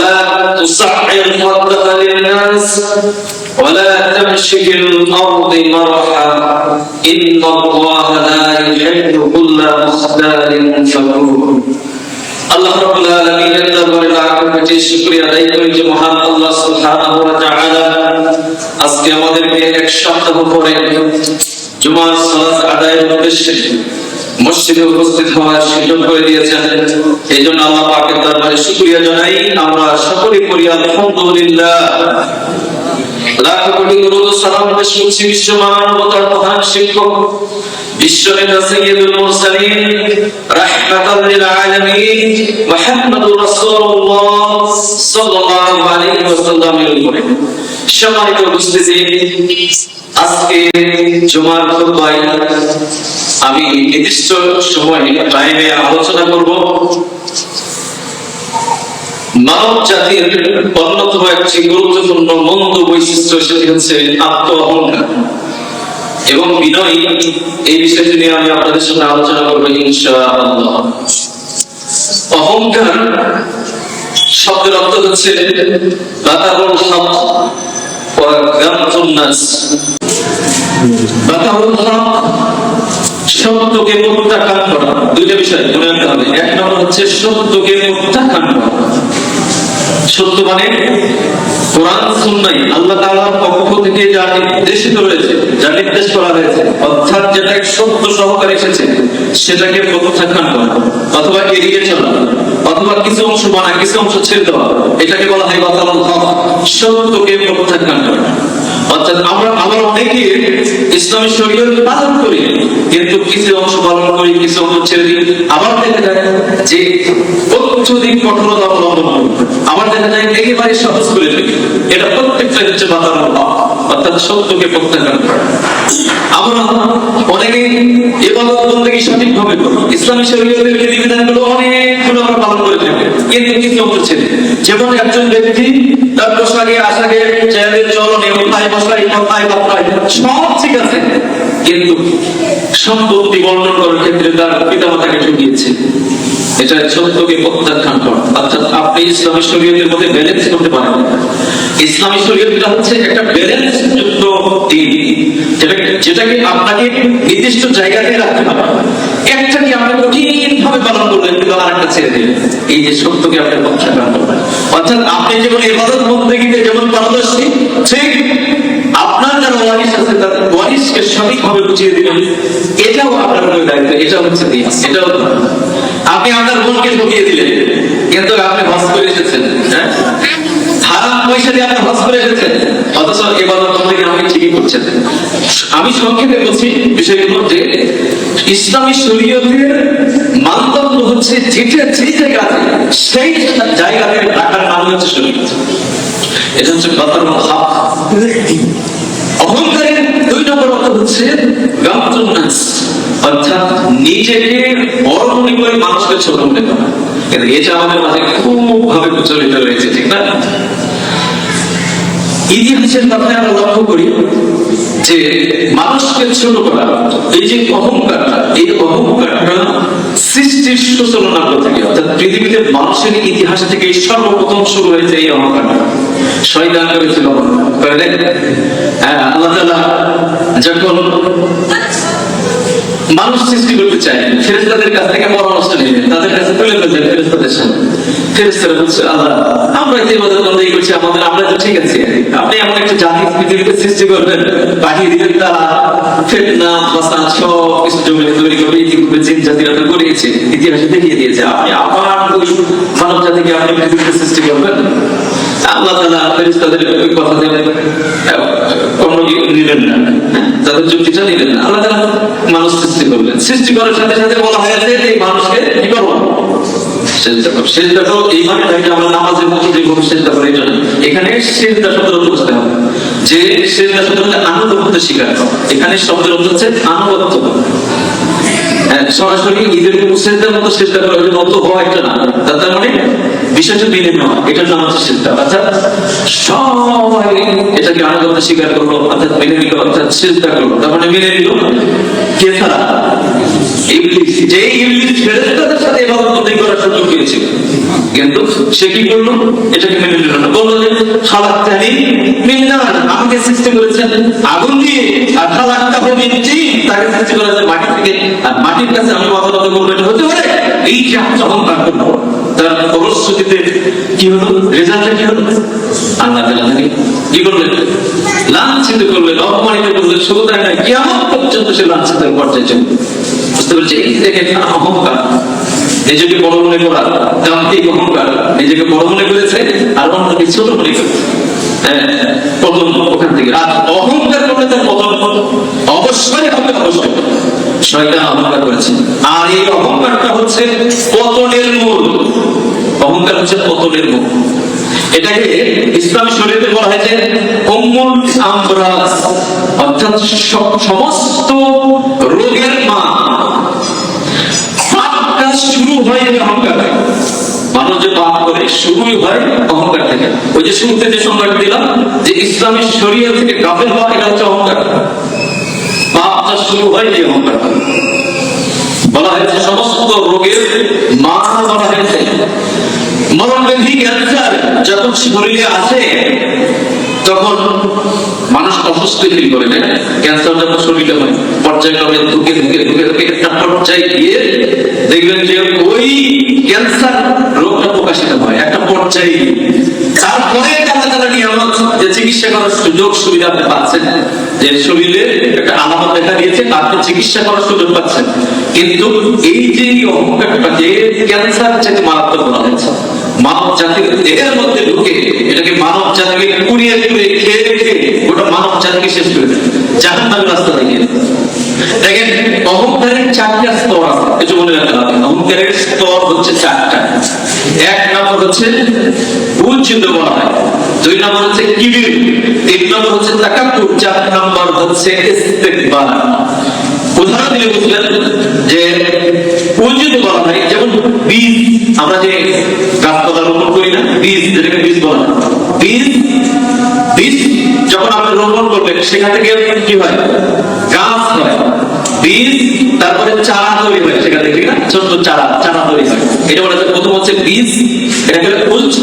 ولا تصعر خدك للناس ولا تمش في الأرض مرحا إن الله لا يحب كل مختال فخور আল্লাহ রাব্বুল আলামিনের দরবারে লাখ কোটি শুকরিয়া আদায় করি যে মহান আল্লাহ সুবহানাহু ওয়া তাআলা আজকে আমাদেরকে এক সপ্তাহ পরে জুমার সালাত আদায়ের উদ্দেশ্যে মসজিদে উপস্থিত হওয়ার সুযোগ করে দিয়েছেন। এইজন্য আল্লাহ পাকের দরবারে শুকরিয়া জানাই। আমরা সকলে পড়ি আলহামদুলিল্লাহ। লাখ কোটি দরুদ ও সালাম পেশ করছি বিশ্ব মানবতার মহান শিক্ষক বিশ্বনেতা সাইয়্যিদুল মুরসালিন রাহমাতাল লিল আলামিন মুহাম্মদুর রাসূলুল্লাহ সাল্লাল্লাহু আলাইহি ওয়াসাল্লামের উপরে। সম্মানিত উপস্থিতি, আজকে জুমার খুতবায় আমি নির্দিষ্ট সময় টাইমে আলোচনা করব মানব জাতির অন্যতম একটি গুরুত্বপূর্ণ মন্দ বৈশিষ্ট্য, সেটি হচ্ছে আত্ম অহংকার এবং বিনয়। এই বিষয়টি নিয়ে আমি আপনাদের সামনে আলোচনা করবো ইনশাআল্লাহ। অহংকার শব্দের অর্থ হচ্ছে বাতারুল হক ওয়া গামতুন নাস। বাতারুল হক সত্যকে প্রত্যাখ্যান করা। দুইটা বিষয় মনে রাখতে হবে। এক নম্বর হচ্ছে সত্যকে প্রত্যাখ্যান করা। সত্য মানে কোরআন সুন্নাহ আল্লাহ তাআলার পক্ষ থেকে যা নির্দেশিত রয়েছে, যা নির্দেশ করা হয়েছে, অর্থাৎ যেটা সত্য সহকারে এসেছে সেটাকে প্রত্যাখ্যান করা অথবা এড়িয়ে চলা অথবা কিছু অংশ মানা কিছু অংশ ছেড়ে দেওয়া, এটাকে বলা হয় বাতারুল হক, সত্যকে প্রত্যাখ্যান করা। অর্থাৎ আমরা অনেকে ইসলামী শরীয়ত পালন করি কিন্তু কিছু অংশ পালন করি, কিছু অংশ ছেড়ে দিই। আবার দেখা যায় যে অত্যধিক কঠোরতা অবলম্বন করি, আবার দেখা যায় একেবারে সহজ করে ফেলি। এটা প্রত্যেকটা হচ্ছে বাতারুল হক, অর্থাৎ সত্যকে প্রত্যাখ্যান করা। আমরা অনেকে ইবাদত বন্দেগী সঠিকভাবে করি, ইসলামী শরীয়তের বিধিবিধানগুলো অনেকগুলো আমরা পালন করে থাকি কিন্তু কিছু অংশ ছেড়ে। যেমন একজন ব্যক্তি তার পোশাকে আশাকে চেহারের চলনে উঠায় বসায় কথায় বার্তায় সব ঠিক আছে, কিন্তু সম্পত্তি বর্ণন করার ক্ষেত্রে তার পিতামাতাকে ঠকিয়েছে। এটা সত্যকে প্রত্যাখ্যান করা। অর্থাৎ আপনি ইসলামী শরীয়তের মধ্যে ব্যালেন্স করতে পারেন। ইসলামী শরীয়তটা হচ্ছে একটা ব্যালেন্স যুক্ত দিন, যেটাকে আপনাকে নির্দিষ্ট জায়গাতে রাখতে হবে। একটাকে আপনি কঠিন ভাবে পালন করলেন কিন্তু আরেকটা ছেড়ে দিলেন। এই যে সত্যকে আপনি প্রত্যাখ্যান করবেন। অর্থাৎ আপনি যেমন ইবাদত বন্দেগীতে যেমন পারদর্শী, ঠিক আপনার যারা ওয়ারিস আছে তাদের ওয়ারিসকে সঠিকভাবে বুঝিয়ে দিবেন, এটাও আপনার দায়িত্ব। এটা হচ্ছে দিন। এটাও আপনি আপনার বোনকে ঠকিয়ে দিলেন কিন্তু আপনি হজ করে এসেছেন, হ্যাঁ, হারাম পয়সা দিয়ে আপনি হজ করে এসেছেন, অথচ ইবাদত বন্দেগী আপনি ঠিকই করছেন। আমি সংক্ষেপে বলছি বিষয়গুলো যে ইসলামী শরীয়তের মানদণ্ড হচ্ছে যেটা যে জায়গা আছে সেই জায়গাতে রাখার নাম হচ্ছে শরীয়ত। এটা হচ্ছে বাতারুল হক। অহংকারের দুই নম্বর অর্থ হচ্ছে গামতুন নাস, অর্থাৎ নিজেকে বড় মনে করে মানুষকে ছোট মনে করা। কিন্তু এটা আমাদের মাঝে খুব ভাবে প্রচলিত রয়েছে, ঠিক না? ইতিহাসের কথায় আমরা লক্ষ্য করি যে মানুষকে ছোট করা, এই যে অহংকারটা, এই অহংকারটা সৃষ্টির সূচনা থেকে, অর্থাৎ পৃথিবীতে মানুষের ইতিহাস থেকে সর্বপ্রথম শুরু হয়েছে এই অহংকারটা। শয়তান করেছিল। আল্লাহ তাআলা যখন মানুষ সৃষ্টি করতে চায় ফেরেশতাদের কাছ থেকে পরামর্শ নিলেন, তাদের কাছে তুলে ধরলেন ফেরেশতাদের সামনে। ফেরেশতারা বলছে, আল্লাহ আমরা যে ইবাদত বন্দেগী করছি আমরা তো ঠিক আছে, আপনি এমন একটা জাতি পৃথিবীতে সৃষ্টি করবেন, পাঠিয়ে দিবেন, তারা ফিতনা ফাসাদ সব কিছু জমিনে তৈরি করবে। ইতিপূর্বে জিন জাতিরা তো করেছে, ইতিহাসে দেখিয়ে দিয়েছে। আপনি আবার ওই মানব জাতিকে আপনি পৃথিবীতে সৃষ্টি করবেন? আল্লাহ তাআলা ফেরেশতাদের ওই কথাতে কোনো নিলেন না, তাদের যুক্তিটা নিলেন না। আল্লাহ তাআলা মানুষ সৃষ্টি করলেন। সৃষ্টি করার সাথে সাথে বলা হয়েছে এই মানুষকে কি করবো? সেজদা করো। সেজদা করো এইভাবে থাকে আমরা নামাজের মধ্যে যেভাবে সেজদা করি, এই জন্য এখানে সেজদা শব্দের অর্থ বুঝতে হবে যে সেজদা শব্দ হচ্ছে আনুগত্য স্বীকার করা। এখানে শব্দের অর্থ হচ্ছে আনুগত্য। সরাসরি ঈদের সেজদার মতো সেজদা করা হলে মতো হওয়া একটা না, তার মানে বিষয়টা মেনে নেওয়া, এটার নাম হচ্ছে সেজদা। অর্থাৎ সবাই এটাকে আনুগত্য স্বীকার করলো, অর্থাৎ মেনে নিল, অর্থাৎ সেজদা করলো। তার মানে মেনে নিল কে ছাড়া? ইবলিস। যে ইবলিস ফেরেশতাদের সাথে ইবাদত করার সুযোগ পেয়েছিল, কিন্তু সে কি করলো? এটাকে মেনে নিল না। বলল যে খালাকতানি মিন নার, আমাকে সৃষ্টি করেছেন আগুন দিয়ে, আর খালাকতাহু মিন তিন, তাকে সৃষ্টি করেছেন মাটি থেকে, আর মাটির কাছে আমি মাথা নত করবো, এটা হতে পারে? এই যে অহংকার করলো, তার ফলশ্রুতিতে কি হলো? রেজাল্টটা কি হলো? আল্লাহ তাআলা তাকে কি করলেন? লাঞ্ছিত করলেন, অপমানিত করলেন। শুধু তাই নয়, কিয়ামত পর্যন্ত সে লাঞ্ছিতের পর্যায়ে চলে। বুঝতে পেরেছি? এই দেখেন অহংকার, নিজেকে বড় মনে করা, যান্ত্রিক অহংকার, নিজেকে বড় মনে করেছে আর অন্যকে ছোট মনে করেছে। পতন ওখান থেকে। আর অহংকার করলে তার পতন অবশ্যই হবে, অবশ্যই। শয়তান অহংকার করেছে, আর এই অহংকারটা হচ্ছে পতনের মূল। অহংকার হচ্ছে পতনের মূল। এটাকে ইসলামী শরীয়তে বলা হয় যে উম্মুল আমরাজ, অর্থাৎ সমস্ত রোগের মা। পাপটা শুরু হয় অহংকার থেকে। মানুষ যে পাপ করে শুরুই হয় অহংকার থেকে। ওই যে শুরুতে যে সংজ্ঞা দিলাম যে ইসলামী শরীয়ত থেকে গাফেল হওয়া, এটা হচ্ছে অহংকার। পাপটা শুরু হয় এই অহংকার। বলা হয়েছে সমস্ত রোগের মা, বলা হয়েছে মরণব্যাধি ক্যান্সার যখন শরীরে আসে তখন মানুষ অসুস্থ ফিল করে। ক্যান্সার যখন শরীরে হয় পর্যায়ক্রমে ধুকে ধুকে ধুকে ধুকে একটা পর্যায়ে গিয়ে দেখবেন যে ওই ক্যান্সার রোগটা প্রকাশিত হয় একটা পর্যায়ে। তারপরে তারা নিয়ামত যে চিকিৎসা করার সুযোগ সুবিধা আপনি পাচ্ছেন, যে শরীরে একটা আলামত দেখা দিয়েছে, আপনি চিকিৎসা করার সুযোগ পাচ্ছেন। কিন্তু এই যে অহংকারটাকে ক্যান্সার থেকে মারাত্মক বলা হয়েছে, মানব জাতির দেহের মধ্যে ঢুকে এটাকে মানব জাতিকে কুড়িয়ে কুড়িয়ে খেয়ে খেয়ে গোটা মানব জাতিকে শেষ করে দেয়, জাহান্নামের রাস্তা দেখিয়ে। দেখেন অহংকারের চারটা স্তর আছে, কিছু মনে রাখতে হবে। অহংকারের স্তর হচ্ছে চারটা। এক নম্বর হচ্ছে উজ্জিত বলা হয়, দুই নম্বর হচ্ছে কিবির, তিন নম্বর হচ্ছে তাকাব্বুর, চার নম্বর হচ্ছে ইস্তিকবার। উদাহরণ দিলে বুঝলেন যে উজ্জিত বলা হয়, যেমন বীজ, আমরা যে গাছপালা রোপণ করি না, বীজ, যেটাকে বীজ বলা হয়। বীজ যখন আপনি রোপণ করবেন সেখান থেকে কি হয়? গাছ হয়। বীজ, তারপরে চারা তৈরি হয় সেখান থেকে, না ছোট্ট চারা তৈরি হয়। এটা বলা হচ্ছে প্রথম হচ্ছে বীজ, এটাকে উজ,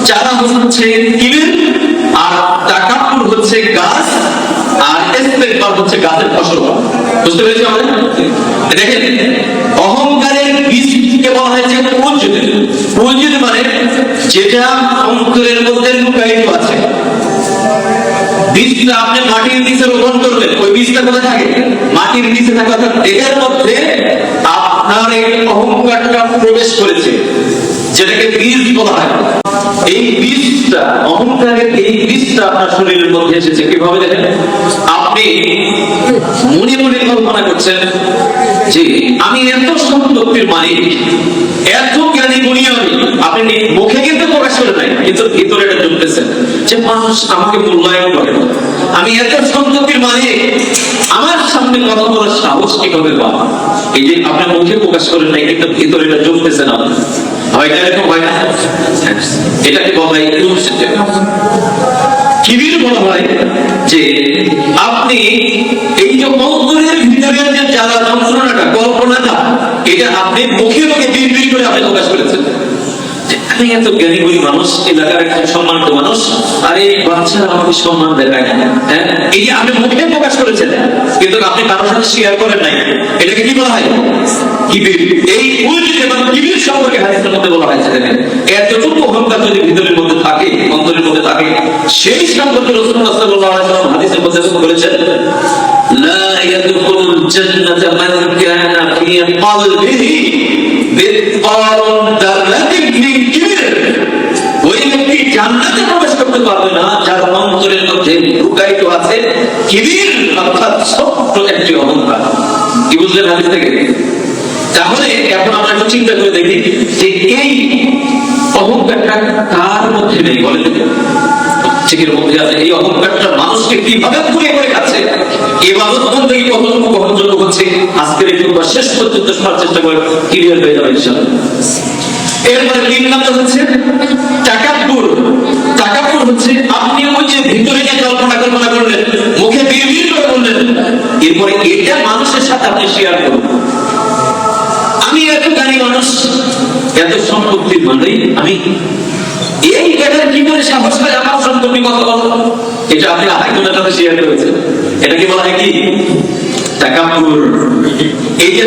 চারা হচ্ছে কিবির, আর তাকাব্বুর হচ্ছে গাছ, আর ইস্তিকবার হচ্ছে গাছের ফসল। বুঝতে পেরেছি আমাদের? দেখেন অহংকারের বীজকে বলা হয়েছে উজ্জিত। উজ্জিত মানে যেটা অন্তরের মধ্যে লুকায়িত আছে। বীজটা আপনি মাটির নিচে রোপণ করবেন, ওই বীজটা কোথায় থাকে? মাটির নিচে থাকে, অর্থাৎ দেহের মধ্যে আপনার এই অহংকারটা প্রবেশ করেছে, যেটাকে বীজ বলা হয়। এই বীজটা, অহংকারের এই বীজটা আপনার শরীরের মধ্যে এসেছে কিভাবে? দেখেন, আপনি মনে মনে কল্পনা করছেন যে আমি এত সম্পত্তির মালিক, এত জ্ঞানী গুণী আমি। আপনি মুখে কিন্তু প্রকাশ করে নাই, কিন্তু ভিতরে এটা ঢুকতেছেন যে মানুষ আমাকে মূল্যায়ন করে না, আমি এত সম্পত্তির মালিক, আমার সামনে কথা বলার সাহস কিভাবে পাওয়া? এই যে আপনি মুখে প্রকাশ করেন নাই, কিন্তু ভিতরে এটা ঢুকতেছে না। হয় না? এরকম হয় না? এটাকে বলা হয় কিবির। বলা হয় যে আপনি এই যে অন্তরের ভিতরে যে জ্বালা যন্ত্রণাটা, কল্পনাটা, এটা আপনি মুখে মুখে বিড়বিড় করে আপনি প্রকাশ করেছেন। আমি এত জ্ঞানী গুণী মানুষ, এলাকার একজন সম্মানিত মানুষ, আর এই বাচ্চারা আমাকে সম্মান দেখায় না। হ্যাঁ, এই যে আপনি মুখে প্রকাশ করেছেন, কিন্তু আপনি কারোর সাথে শেয়ার করেন নাই। এটাকে কি বলা হয়? কিবির। এই কিবির সম্পর্কে হাদিসের মধ্যে বলা হয়েছে, দেখেন এতটুকু অহংকার যদি ভিতরের মধ্যে থাকে, অন্তরের মধ্যে থাকে, সেই সম্পর্কে রাসূলুল্লাহ সাল্লাল্লাহু আলাইহি ওয়াসাল্লাম হাদিসের মধ্যে বলেছেন, লা ইয়াদখুলুল জান্নাতা মান কানা ফি কলবিহি মিসকালুন যাররাতিন মিন কিবির। ওই ব্যক্তি জান্নাতে প্রবেশ করতে পারবে না যার অন্তরের মধ্যে লুকায়িত আছে কিবির, অর্থাৎ ছোট্ট একটি অহংকার। কি বুঝলেন হাদিস থেকে? তাহলে এখন আমরা একটু চিন্তা করে দেখি যে এই অহংকারটা কার মধ্যে নেই? বলে প্রত্যেকের মধ্যে আছে। এই অহংকারটা মানুষকে কিভাবে পুড়িয়ে করে খাচ্ছে, ইবাদত বন্দেগী কতটুকু গ্রহণযোগ্য হচ্ছে, আজকের এই খুতবা শেষ পর্যন্ত শোনার চেষ্টা করে ক্লিয়ার হয়ে যাবে ইনশাআল্লাহ। এরপরে তিন নাম্বার হচ্ছে তাকাব্বুর। তাকাব্বুর হচ্ছে আপনি ওই যে ভিতরে যে কল্পনা করলেন, মুখে বিড়বিড় করে বললেন, এরপরে এটা মানুষের সাথে আপনি শেয়ার করুন। এত সম্পত্তির মানেই আমি, এই ব্যাটার কি করে সাহস হয় আমার সম্পত্তি কথা বলো? এটা আপনি আরেকজনের সাথে শেয়ার করেছেন, এটাকে বলা হয় কি? তাকাব্বুর। এই যে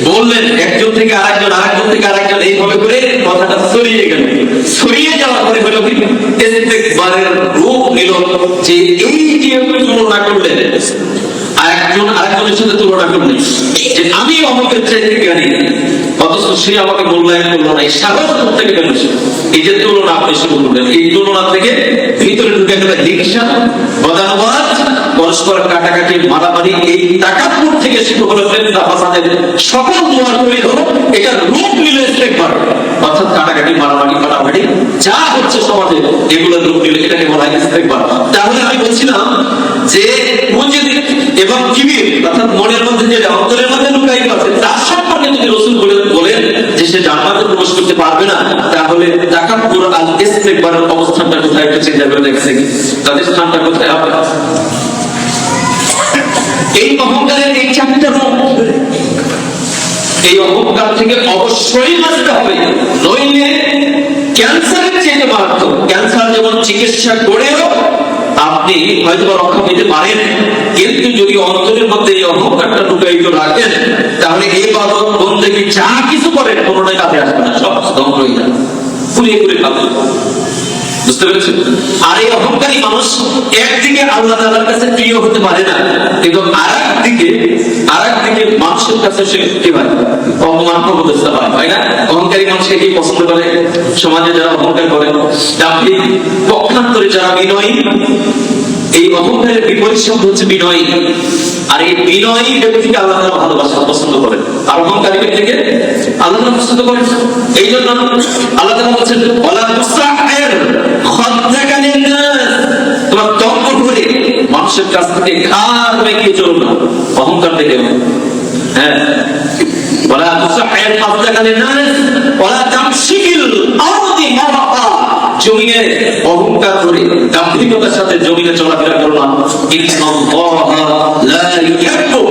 বললেন একজন থেকে আরেকজন, আরেকজন থেকে আরেকজন, এইভাবে করে কথাটা ছড়িয়ে গেল। ছড়িয়ে যাওয়ার পরে হলো কি, ইস্তেকবারের রূপ নিল যে এই যে তুলনা করলেন, আরেকজন আরেকজনের সাথে তুলনা করলেন যে আমি অমুকের চাইতে জ্ঞানী, অথচ সে আমাকে মূল্যায়ন করলো না। এই সাহস থেকে গেল। এই যে তুলনা আপনি শুরু করলেন, এই তুলনা থেকে ভিতরে ঢুকে গেলে হিংসা, বদানুবাদ, পরস্পর কাটাকাটি, মারামারি, এই তাকাব্বুর থেকে শুরু হলো ফিতনা ফাসাদের সকল দুয়ার তৈরি হলো। এটা রূপ নিল ইস্তেকবার, অর্থাৎ কাটাকাটি, মারামারি, কাটাকাটি যা হচ্ছে সমাজে, এগুলোর রূপ নিল, এটাকে বলা হয় ইস্তেকবার। তাহলে আমি বলছিলাম যে মুজিদ এবং কিবির, অর্থাৎ মনের মধ্যে যে অন্তরের মধ্যে লুকায়িত আছে, তার সম্পর্কে যদি রাসূল বলেন যে সে জান্নাতে প্রবেশ করতে পারবে না, তাহলে তাকাব্বুর আর ইস্তেকবারের অবস্থানটা কোথায় একটু চিন্তা করে দেখছেন? তাদের স্থানটা কোথায় হবে? এই অহংকারের এই চারটা রূপ, এই অহংকার থেকে অবশ্যই বাঁচতে হবে, নইলে ক্যান্সারের চেয়ে মারাত্মক। ক্যান্সার যেমন চিকিৎসা করেও আপনি হয়তো রক্ষা পেতে পারেন, কিন্তু যদি অন্তরের মধ্যে এই অহংকারটা লুকায়িত রাখেন, তাহলে এই ইবাদত বন্দেগী যা কিছু করেন কোনোটাই কাজে আসবে না, সব ধ্বংস হয়ে যাবে, ফুলিয়ে ফুলিয়ে খাবে। বুঝতে পেরেছেন? আর এই অহংকারী মানুষ একদিকে আল্লাহ তাআলার কাছে প্রিয় হতে পারে না, কিন্তু আরেকদিকে মানুষের কাছে সে কি হয়? অপমান প্রবণতা হয় না? অহংকারী মানুষকে কি পছন্দ করে? সমাজে যারা অহংকার করে, আপনি পক্ষান্তরে যারা বিনয়ী, এই অহংকারের বিপরীত শব্দ হচ্ছে বিনয়ী। আর এই বিনয়ী ব্যক্তিকে আল্লাহ তাআলা ভালোবাসেন, পছন্দ করেন। আর অহংকারী ব্যক্তিকে আল্লাহ তাআলা পছন্দ করেন। এই জন্য আল্লাহ তাআলা বলেন, ওয়ালা তুসাহির খাদ্দাকা লিন-নাস, তোমার দম্ভ করে মানুষের কাছ থেকে খার মেকিয়ে চলো না, অহংকার থেকে। হ্যাঁ, ওয়ালা তুসাহির খাদ্দাকা লিন-নাস ওয়ালা তামশি ফিল আরদি মারহা, জমিনে অহংকার করে দাম্ভিকতার সাথে জমিনে চলাফেরা করো না। ইন্নাল্লাহা লা ইউহিব্বু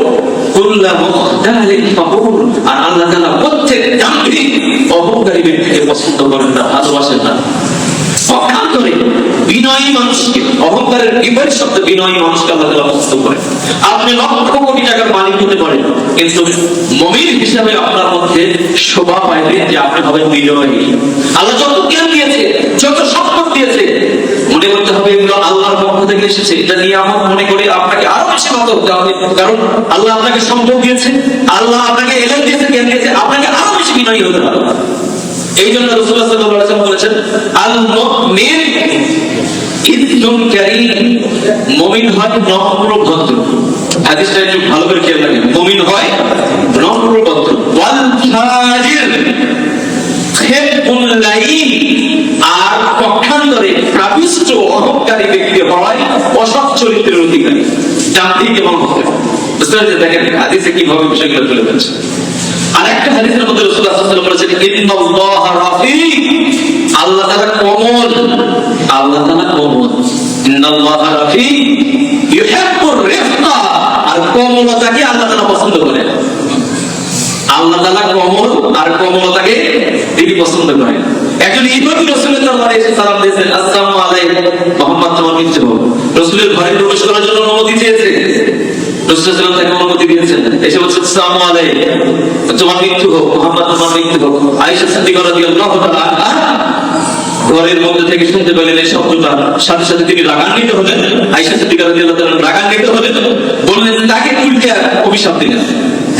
কুল্লা মুখতালিন ফাখুর, আর আল্লাহ তাআলা প্রত্যেক দাম্ভিক অহংকারী ব্যক্তিকে পছন্দ করেন না, ভালোবাসেন না। পক্ষান্তরে বিনয়ী মানুষকে, অহংকারের বিপরীত শব্দ বিনয়ী মানুষকে আল্লাহ তাআলা পছন্দ করেন। আপনি লক্ষ কোটি টাকার মালিক হতে পারেন, কিন্তু মুমিন হিসাবে আপনার মধ্যে শোভা পাইবে যে আপনি হবেন বিনয়ী। আল্লাহ যত জ্ঞান দিয়েছে, যত সম্পদ দিয়েছে, মনে করতে হবে এগুলো আল্লাহর পক্ষ থেকে এসেছে, এটা নিয়ামত মনে করে আপনাকে আরো বেশি নত হতে হবে। কারণ আল্লাহ আপনাকে সম্পদ দিয়েছে, আল্লাহ আপনাকে এলেম দিয়েছে, জ্ঞান দিয়েছে, আপনাকে আরো বেশি বিনয়ী হতে হবে। এই জন্য রাসূলুল্লাহ সাল্লাল্লাহু আলাইহি ওয়াসাল্লাম বলেছেন, আল মুমিন ইযুন কারীম, মুমিন হয় নম্র ভদ্র। হাদিসটা একটু ভালো করে খেয়াল রাখবেন, মুমিন হয় নম্র ভদ্র। ওয়াল ফাজির খিবুল লাইন, আর পক্ষান্তরে প্রাবিষ্ট অহংকারী ব্যক্তি হয় অসৎ চরিত্রের অধিকারী, দাম্ভিক এবং অহংকারী। বুঝতে পারছেন? দেখেন হাদিসে কিভাবে বিষয়গুলো তুলে ধরেছে। আরেকটা হাদিসের মধ্যে রাসূলুল্লাহ সাল্লাল্লাহু আলাইহি ওয়াসাল্লাম বলেছেন, ইন্নাল্লাহা রাফিক, আল্লাহ তাআলা কোমল, আল্লাহ তাআলা কোমল। ইন্নাল্লাহা রাফিক ইউহিব্বুর রিফকা, আর কোমলতাকে আল্লাহ তাআলা পছন্দ করেন। আল্লাহ তাআলা কোমল, আর কোমলতাকে তিনি পছন্দ করেন। একজন ইহুদি রাসূলের দরবারে এসে সালাম দিয়েছেন, আসসালামু আলাইকুম মুহাম্মদ, তোমার মৃত্যু হোক। রাসূলের ঘরে প্রবেশ করার জন্য অনুমতি চেয়েছে, রাসূলুল্লাহ সাল্লাল্লাহু আলাইহি ওয়াসাল্লাম তাকে অনুমতি দিয়েছেন। এসে বলছেন, আসসালামু আলাইকুম, তোমার মৃত্যু হোক মুহাম্মদ, তোমার মৃত্যু হোক। আয়েশা সিদ্দিকা রাদিয়াল্লাহু তাআলা আনহা ঘরের মধ্যে থেকে শুনতে পেলেন এই শব্দটা, সাথে সাথে তিনি রাগান্বিত হলেন। আয়েশা সিদ্দিকা রাদিয়াল্লাহু তাআলা রাগান্বিত হলেন, বললেন, তাকে উল্টে অভিশাপ দিলেন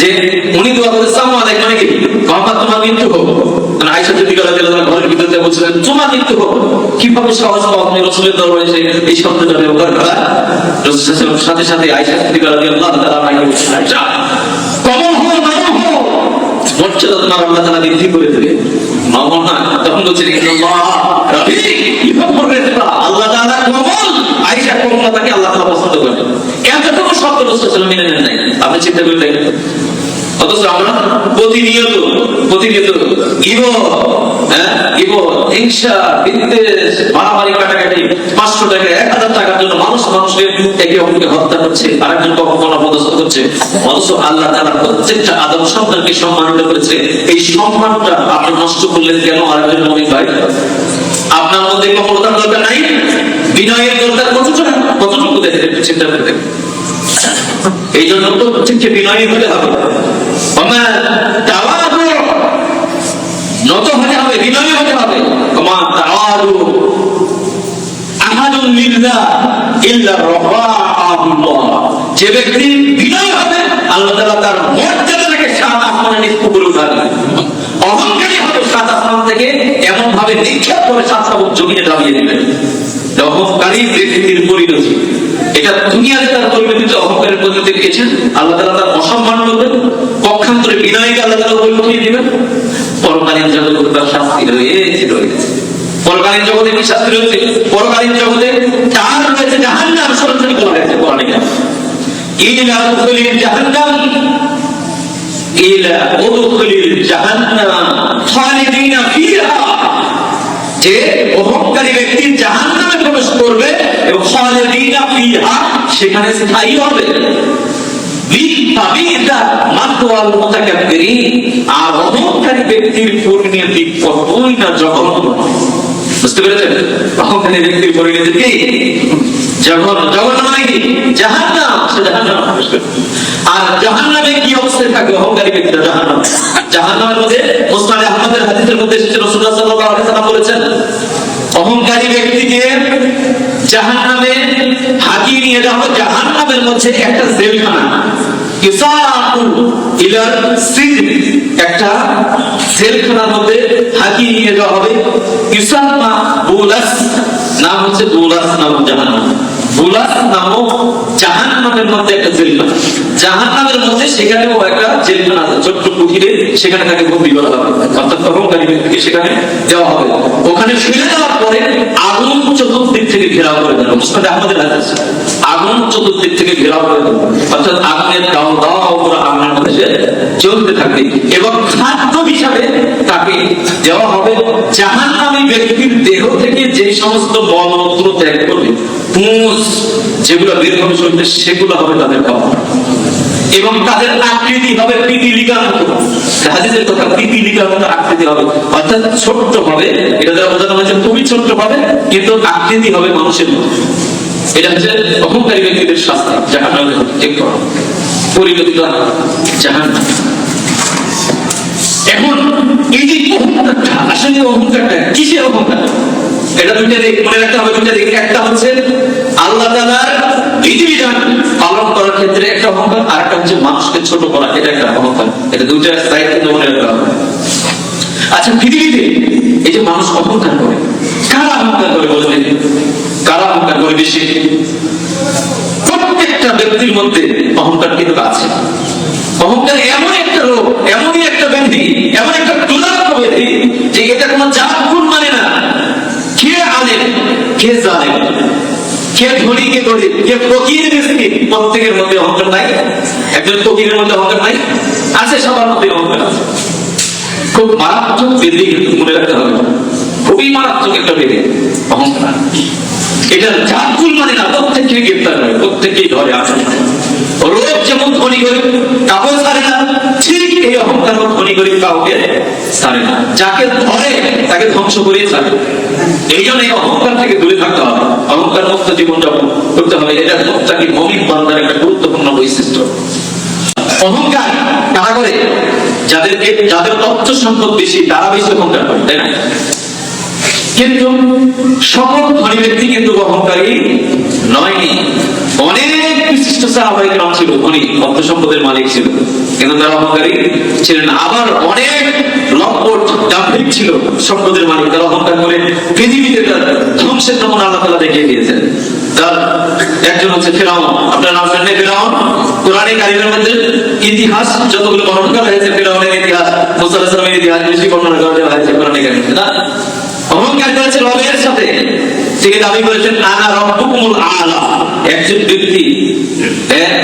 যে উনি দোয়া করে আসসালামু আলাইকুম মানে কি, মুহাম্মদ তোমার মৃত্যু হোক। আয়েশা সিদ্দিকা রাদিয়াল্লাহু তাআলা ঘরের ভিতরে বলছিলেন, তোমার মৃত্যু হোক। কিভাবে সাহস পাও আপনি রাসূলের দরবারে এসে এই শব্দটা ব্যবহার করা? রাসূলের সাথে সাথে আয়েশা সিদ্দিকা রাদিয়াল্লাহু তাআলা বলছেন, আয়েশা কমন হও, নরম হও, মর্যাদা তোমার আল্লাহ তাআলা বৃদ্ধি করে দেবে। নরম না, তখন বলছেন ইন্নাল্লাহা রাফিক ইউহিব্বুর রিফকা, আল্লাহ তাআলা কোমল, আয়েশা কোমলতাকে আল্লাহ তাআলা পছন্দ করেন। এতটুকু শব্দ রাসূল সাল্লাল্লাহু আলাইহি ওয়াসাল্লাম মেনে নেন নাই। আপনি চিন্তা করে দেখেন, অথচ আমরা প্রতিনিয়ত হিংসা, বিদ্বেষ, মারামারি, কাটাকাটি, 500 টাকা 1000 টাকার জন্য মানুষের একে অপরকে হত্যা করছে, আরেকজনকে অপমান অপদস্থ করছে। অথচ আল্লাহ তাআলা প্রত্যেকটা আদম সন্তানকে সম্মানিত করেছে। এই সম্মানটা আপনি নষ্ট করলেন কেন? আরেকজন মুমিন ভাই, আপনার মধ্যে কঠোরতার দরকার নাই, বিনয়ের দরকার কতটুকু দেখেন, চিন্তা করে দেখেন। এই জন্য তো প্রত্যেককে বিনয়ী হতে হবে, নত হতে হবে, বিনয়ী হতে হবে। যে ব্যক্তি বিনয়ী হবে, আল্লাহ তাআলা তার মর্যাদাটাকে 7 আসমানের নিচে উপরে উঠাবেন। অহংকারী হবে, 7 আসমান থেকে এমন ভাবে নিক্ষেপ করে 7 জমিনে দাবিয়ে দিবেন। অহংকারী ব্যক্তির পরিণতি এটা দুনিয়াতে তার পরিণতিতে অহংকারের পরিণতি পেয়েছেন, আল্লাহ তাআলা তার অসম্মান করবেন। পক্ষান্তরে বিনয়ীকে আল্লাহ তাআলা উপরে উঠিয়ে দিবেন। পরকালীন জগতে তার শাস্তি রয়েছে। পরকালীন জগতে কি শাস্তি রয়েছে? পরকালীন জগতে তার রয়েছে জাহান্নাম। সরাসরি বলা হয়েছে কোরআনে, ইলা উদখিলিল জাহান্নাম ইলা উদখিলিল জাহান্নাম খালিদিনা ফিহা। যে অহংকারী ব্যক্তি জাহান্নামে প্রবেশ করবে এবং খালিদিনা ফিহা, সেখানে স্থায়ী হবে। আর অহংকারী ব্যক্তির পরিণতি কতই না জঘন্য। বুঝতে পেরেছেন? অহংকারী ব্যক্তির পরিণতি কি? জঘন্য নয় কি? জাহান্নাম। আর জাহান্নামে কি অবস্থায় থাকবে অহংকারী ব্যক্তিরা? জাহান্নামের মধ্যে মুসনাদ আহমদের হাদিসের মধ্যে এসেছে, রাসূলুল্লাহ সাল্লাল্লাহু আলাইহি ওয়াসাল্লাম বলেছেন, অহংকারী ব্যক্তিকে জাহান্নামে হাকিয়ে নিয়ে যাওয়া হবে। জাহান্নামের মধ্যে একটা জেলখানা, একটা জেলখানার মধ্যে হাকিয়ে নিয়ে যাওয়া হবে। নাম হচ্ছে বুলাস নামক জাহান্নাম। বুলাস নামক জাহান্নামের মধ্যে একটা জেলখানা, জাহান্নামের মধ্যে সেখানেও একটা জেলখানা আছে, ছোট্ট কুঠিরে, সেখানে তাকে বন্দী করা হবে। অর্থাৎ অহংকারী ব্যক্তিকে সেখানে দেওয়া হবে। ওখানে ফেলে দেওয়ার পরে আগুন চতুর্দিক থেকে ঘেরাও করে দেবে। মুসনাদে আহমদের হাদিস, আগুন চতুর্দিক থেকে ঘেরাও করে দেবে। অর্থাৎ আগুনের দাও পুরো আগুনের মধ্যে সে জ্বলতে থাকবে এবং খাদ্য হিসাবে তাকে দেওয়া হবে। জাহান্নামী ব্যক্তির দেহ থেকে যে সমস্ত মলমূত্র ত্যাগ করবে, পুঁজ যেগুলো বের হবে শরীরে, সেগুলো হবে তাদের খাওয়া। এবং তাদের আকৃতি হবে পিপিলিকার মতো। হাদিসের কথা, পিপিলিকার মতো আকৃতি হবে, অর্থাৎ ছোট্ট হবে। এটা দ্বারা বোঝানো হয়েছে খুবই ছোট্ট হবে, কিন্তু আকৃতি হবে মানুষের মতো। এটা হচ্ছে অহংকারী ব্যক্তিদের শাস্তি, জাহান্নামের পরিণতিটা জাহান্নাম। এখন এই যে অহংকারটা, আসলে অহংকারটা কিসের অহংকার? এটা দুইটা দিক মনে রাখতে হবে। দুইটা দিক, একটা হচ্ছে আল্লাহ তাআলার বিধিবিধান পালন করার ক্ষেত্রে একটা অহংকার, আর একটা হচ্ছে মানুষকে ছোট করা, এটা একটা অহংকার। এটা দুইটা সাইড কিন্তু মনে রাখতে হবে। আচ্ছা, পৃথিবীতে এই যে মানুষ অহংকার করে, কারা অহংকার করে বলবেন? কারা অহংকার করে বেশি? প্রত্যেকটা ব্যক্তির মধ্যে অহংকার কিন্তু আছে। অহংকার এমন একটা রোগ, এমনই একটা ব্যাধি, এমন একটা দুরাত্ম ব্যাধি যে এটা কোনো জাত গুণ মানে না। কে আলেম, কে জালেম, কে ধনী, কে গরিব, কে ফকির, মিসকিন, প্রত্যেকের মধ্যে অহংকার নাই? একজন ফকিরের মধ্যে অহংকার নাই? আছে, সবার মধ্যে অহংকার আছে। খুব মারাত্মক ব্যাধি, মনে রাখতে হবে, খুবই মারাত্মক একটা ব্যাধি অহংকার। এটা জাত গুণ মানে না, প্রত্যেককে গ্রেফতার করে, প্রত্যেকেই ধরে আছে। রোগ যেমন ধনী গরিব কাউকে ছাড়ে না, ঠিক এই অহংকার ধনী গরিব কাউকে ছাড়ে না। যাকে ধরে তাকে ধ্বংস করে ছাড়ে। এই জন্য এই অহংকার থেকে দূরে থাকতে হবে, অহংকার মুক্ত জীবনযাপন করতে হবে। এটা মুত্তাকি মুমিন বান্দার একটা গুরুত্বপূর্ণ বৈশিষ্ট্য। অহংকার কারা করে? যাদের অর্থ সম্পদ বেশি, তারা বেশি অহংকার করে, তাই না? কিন্তু সকল ধনী ব্যক্তি কিন্তু অহংকারী নয়নি। অনেক বিশিষ্ট সাহাবায়ে কেরাম ছিল, ধনী, অর্থ সম্পদের মালিক ছিল, কিন্তু তারা অহংকারী ছিলেন। আবার অনেক লম্পট দাম্ভিক ছিল, সম্পদের মালিক, তারা অহংকার করে পৃথিবীতে তার ধ্বংসের নমুনা আল্লাহ তাআলা দেখিয়ে দিয়েছেন। তার একজন হচ্ছে ফিরআউন। আপনারা নাম শুনেন ফিরআউন? কোরআনে কারীমের মধ্যে ইতিহাস যতগুলো বর্ণনা করা হয়েছে, ফিরআউনের ইতিহাস, মুসা আলাইহিস সালামের ইতিহাস বেশি বর্ণনা করা হয়েছে কোরআনে কারীমে, না? অহংকার করেছে রবের সাথে, তিনি দাবি করেছেন আনা রাব্বুকুমুল আ'লা, একজন ব্যক্তি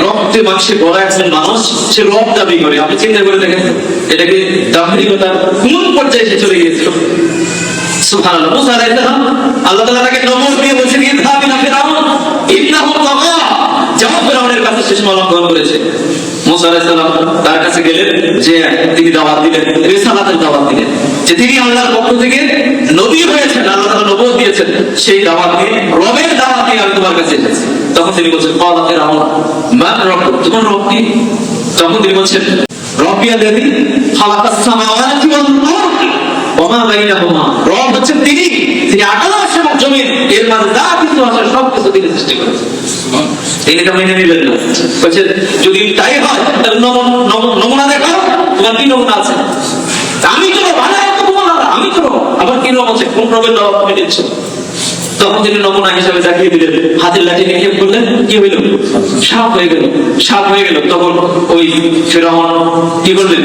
রক্তে মাংসে গড়া একজন মানুষ, সে রব দাবি করে। আপনি চিন্তা করে দেখেন এটাকে দাম্ভিকতার কোন পর্যায়ে সে চলে গিয়েছিল। সুবহানাল্লাহ। মুসা আলাইহিস সালাম আল্লাহ তাআলা তাকে নমর দিয়ে বলেছেন ইযহাব ইলা ফিরআউন ইন্নাহু তাগা, যাও ফিরআউনের কাছে সে সীমা লঙ্ঘন করেছে। মুসা আলাইহিস সালাম তার কাছে গেলেন, যে তিনি দাওয়াত দিলেন, রিসালাতের দাওয়াত দিলেন, যে তিনি আল্লাহর পক্ষ থেকে নবী হয়েছেন, আল্লাহ তাআলা নবুয়ত দিয়েছেন, সেই দাওয়াত দিয়ে, রবের দাওয়াত দিয়ে আমি তোমার কাছে এসেছি। তখন তিনি বলছেন ক্বালা ফিরআউন মান রাব্বুক, তোমার রব কি? তখন তিনি বলছেন রব্বি আল্লাযী খালাকাস সামাওয়াতি ওয়াল আরদ ওয়া মা বাইনাহুমা, রব হচ্ছেন তিনি, যিনি আকাশ এবং জমিন এর মাঝে যা কিছু আছে সব কিছু তিনি সৃষ্টি করেছেন। তিনি এটা মেনে নিলেন না, বলছেন যদি তাই হয় তাহলে নমুনা দেখাও, তোমার কি নমুনা আছে? আমি তো আমি তো আবার কি রব আছে, কোন রবের দাওয়াত তুমি দিচ্ছ? তখন তিনি নমুনা হিসাবে দেখিয়ে দিলেন, হাতের লাঠি নিক্ষেপ করলেন, কি হইল? সাপ হয়ে গেল। সাপ হয়ে গেল। তখন ওই ফিরআউন কি করলেন?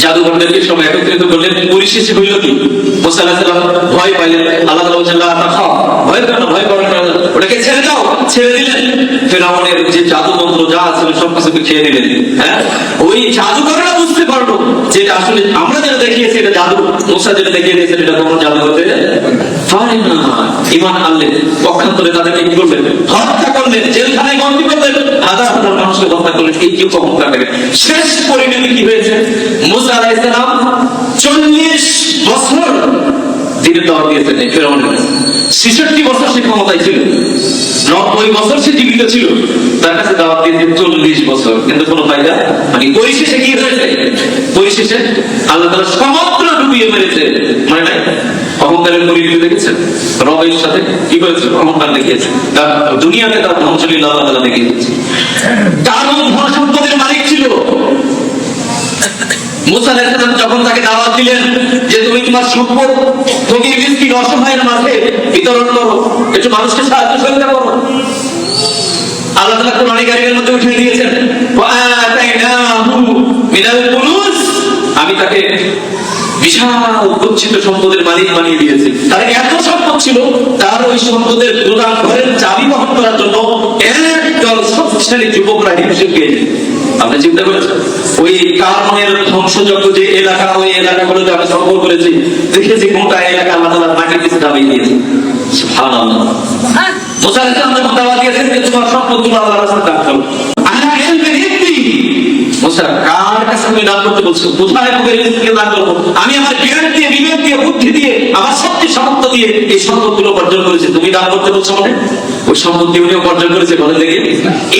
জাদুঘরদেরকে সব একত্রিত করলেন। পরিশেষে হইল কি? মুসা আলাইহিস সালাম ভয় পাইলেন। আল্লাহ তাআলা বলেন লা তাখাফ, ভয় করো না, ভয় করো না, ওটাকে ছেড়ে দাও। ছেড়ে দিলেন। ফিরআউনের যে জাদু মন্ত্র যা ছিল সব কিছুকে খেয়ে নিলেন। হ্যাঁ, ওই জাদুকররা বুঝতে পারলো যে আসলে আমরা যেটা দেখিয়েছি এটা জাদু, মুসা যেটা দেখিয়ে দিয়েছেন এটা কোনো জাদু হতে পারে না। ঈমান আনলেন। পক্ষান্তরে তাদেরকে কি করলেন? হত্যা করলেন, জেলখানায় বন্দী করলেন, হাজার হাজার মানুষকে হত্যা করলেন। এই কি অহংকার থাকে। শেষ পরিণতি কি হয়েছে? মুসা আলাইহিস সালাম 40 বছর দিনের দাওয়াত দিয়েছেন ফিরআউনের কাছে। 66 বছর সে ক্ষমতায় ছিল, 90 বছর সে জীবিত ছিল, তার কাছে দাওয়াত দিয়েছে 40 বছর, কিন্তু কোনো ফায়দা। মানে পরিশেষে কি হয়েছে? পরিশেষে আল্লাহ তাআলা সমগ্র ডুবিয়ে মেরেছে। মানে নাই অহংকারের পরিণতি দেখেছেন? রবের সাথে কি করেছে? অহংকার দেখিয়েছে। তার দুনিয়াতে তার ধ্বংসলীলা আল্লাহ তাআলা দেখিয়ে দিয়েছে। কারণ ধন সম্পদের মালিক ছিল। মুসা আলাইহিস সালাম যখন তাকে দাওয়াত দিলেন যে তুমি তোমার সম্পদ ফকির মিসকিন অসহায়ের মাঝে বিতরণ করো, একটু মানুষকে সাহায্য সহযোগিতা করো, আল্লাহ তাআলা কোরআন কারীমের মধ্যে উঠিয়ে দিয়েছেন ওয়া আতাইনাহু মিনাল কুনুজ, আমি তাকে বিশাল গচ্ছিত সম্পদের মালিক বানিয়ে দিয়েছি। তার এত সম্পদ ছিল, তার ওই সম্পদের গোদাম ঘরের চাবি বহন করার জন্য একদল শক্তিশালী যুবকরা হিমশিম খেয়েছে। আপনি চিন্তা করেছেন ওই কারণের ধ্বংসযজ্ঞ যে এলাকা, ওই এলাকাগুলোতে আমি সফর করেছি, দেখেছি কোনটা এলাকা আল্লাহ তাআলা মাটির নিচে দাবিয়ে দিয়েছে। সুবহানাল্লাহ। মুসা আলাইহিস সালাম যখন দাওয়াত দিয়েছেন যে তোমার সম্পদ তুমি আল্লাহর রাস্তায় দান করো, আনা ইলমি ইন্দি, মুসা কার কাছে তুমি দান করতে বলছো? কোথায় ফকিরকে দান করবো? আমি আমার জ্ঞান দিয়ে, বিবেক দিয়ে, বুদ্ধি দিয়ে, আমার শক্তি সামর্থ্য দিয়ে এই সম্পদগুলো অর্জন করেছি, তুমি দান করতে বলছো মানে? ওই সম্পদ দিয়ে অর্জন করেছে বলেন দেখি।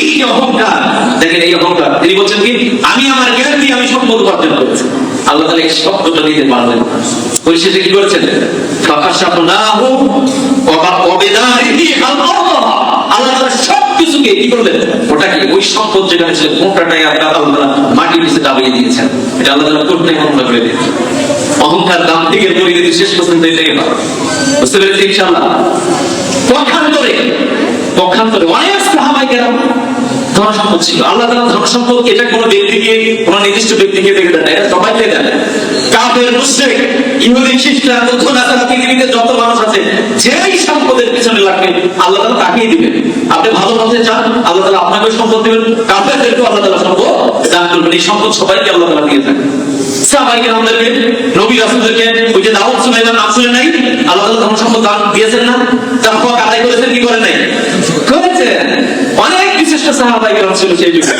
এই যে অহংকার, দেখেন এই অহংকার। তিনি বলছেন কি আমি আমার জ্ঞান দিয়ে আমি সম্পদ অর্জন করেছি। আল্লাহ তাআলা এই শব্দটা নিতে পারলেন। পরিশেষে কি করেছেন? ফাকাশাফনাহু ওয়া বিদারিহি আল-আরদ, আল্লাহ তাআলা সবকিছুকে কি করলেন? ওটা কি ওই সম্পদ যেখানে ছিল কোনটাই আল্লাহ তাআলা মাটির নিচে দাবিয়ে দিয়েছেন। এটা আল্লাহ তাআলা কোনটাই মনে করে দিয়েছেন। অহংকার দাম থেকে পরিণতি শেষ পর্যন্ত এটাই হয়। বুঝতে পেরেছি ইনশাআল্লাহ। পক্ষান্তরে অনেক সাহাবায়ে কেরাম ধন সম্পদ ছিল। আল্লাহ তাআলা ধন সম্পদ এটা কোনো ব্যক্তিকে, কোনো নির্দিষ্ট ব্যক্তিকে দেখে দেন না, এটা সবাইকে দেন। কাফের, মুশরিক, ইহুদি, খ্রিস্টান, বৌদ্ধ, নাসারা, পৃথিবীতে যত মানুষ আছে, যেই সম্পদের পিছনে লাগবে আল্লাহ তাআলা তাকেই দিবেন। আপনি ভালো হতে চান, আল্লাহ তাআলা আপনাকে সম্পদ দিবেন। কাফেরদেরকেও আল্লাহ তাআলা সম্পদ দান করবেন। এই সম্পদ সবাইকে আল্লাহ তাআলা দিয়ে থাকেন। সাহাবায়ে কেরামদেরকে, নবী রাসূলদেরকে, ওই যে দাউদ সুলাইমান নাম শুনে নাই, আল্লাহ তাআলা ধন সম্পদ দান দিয়েছেন না? তার হক আদায় করেছেন কি করেন নাই? করেছেন। অনেক বিশিষ্ট সাহাবায়ে কেরাম ছিল সেই যুগে,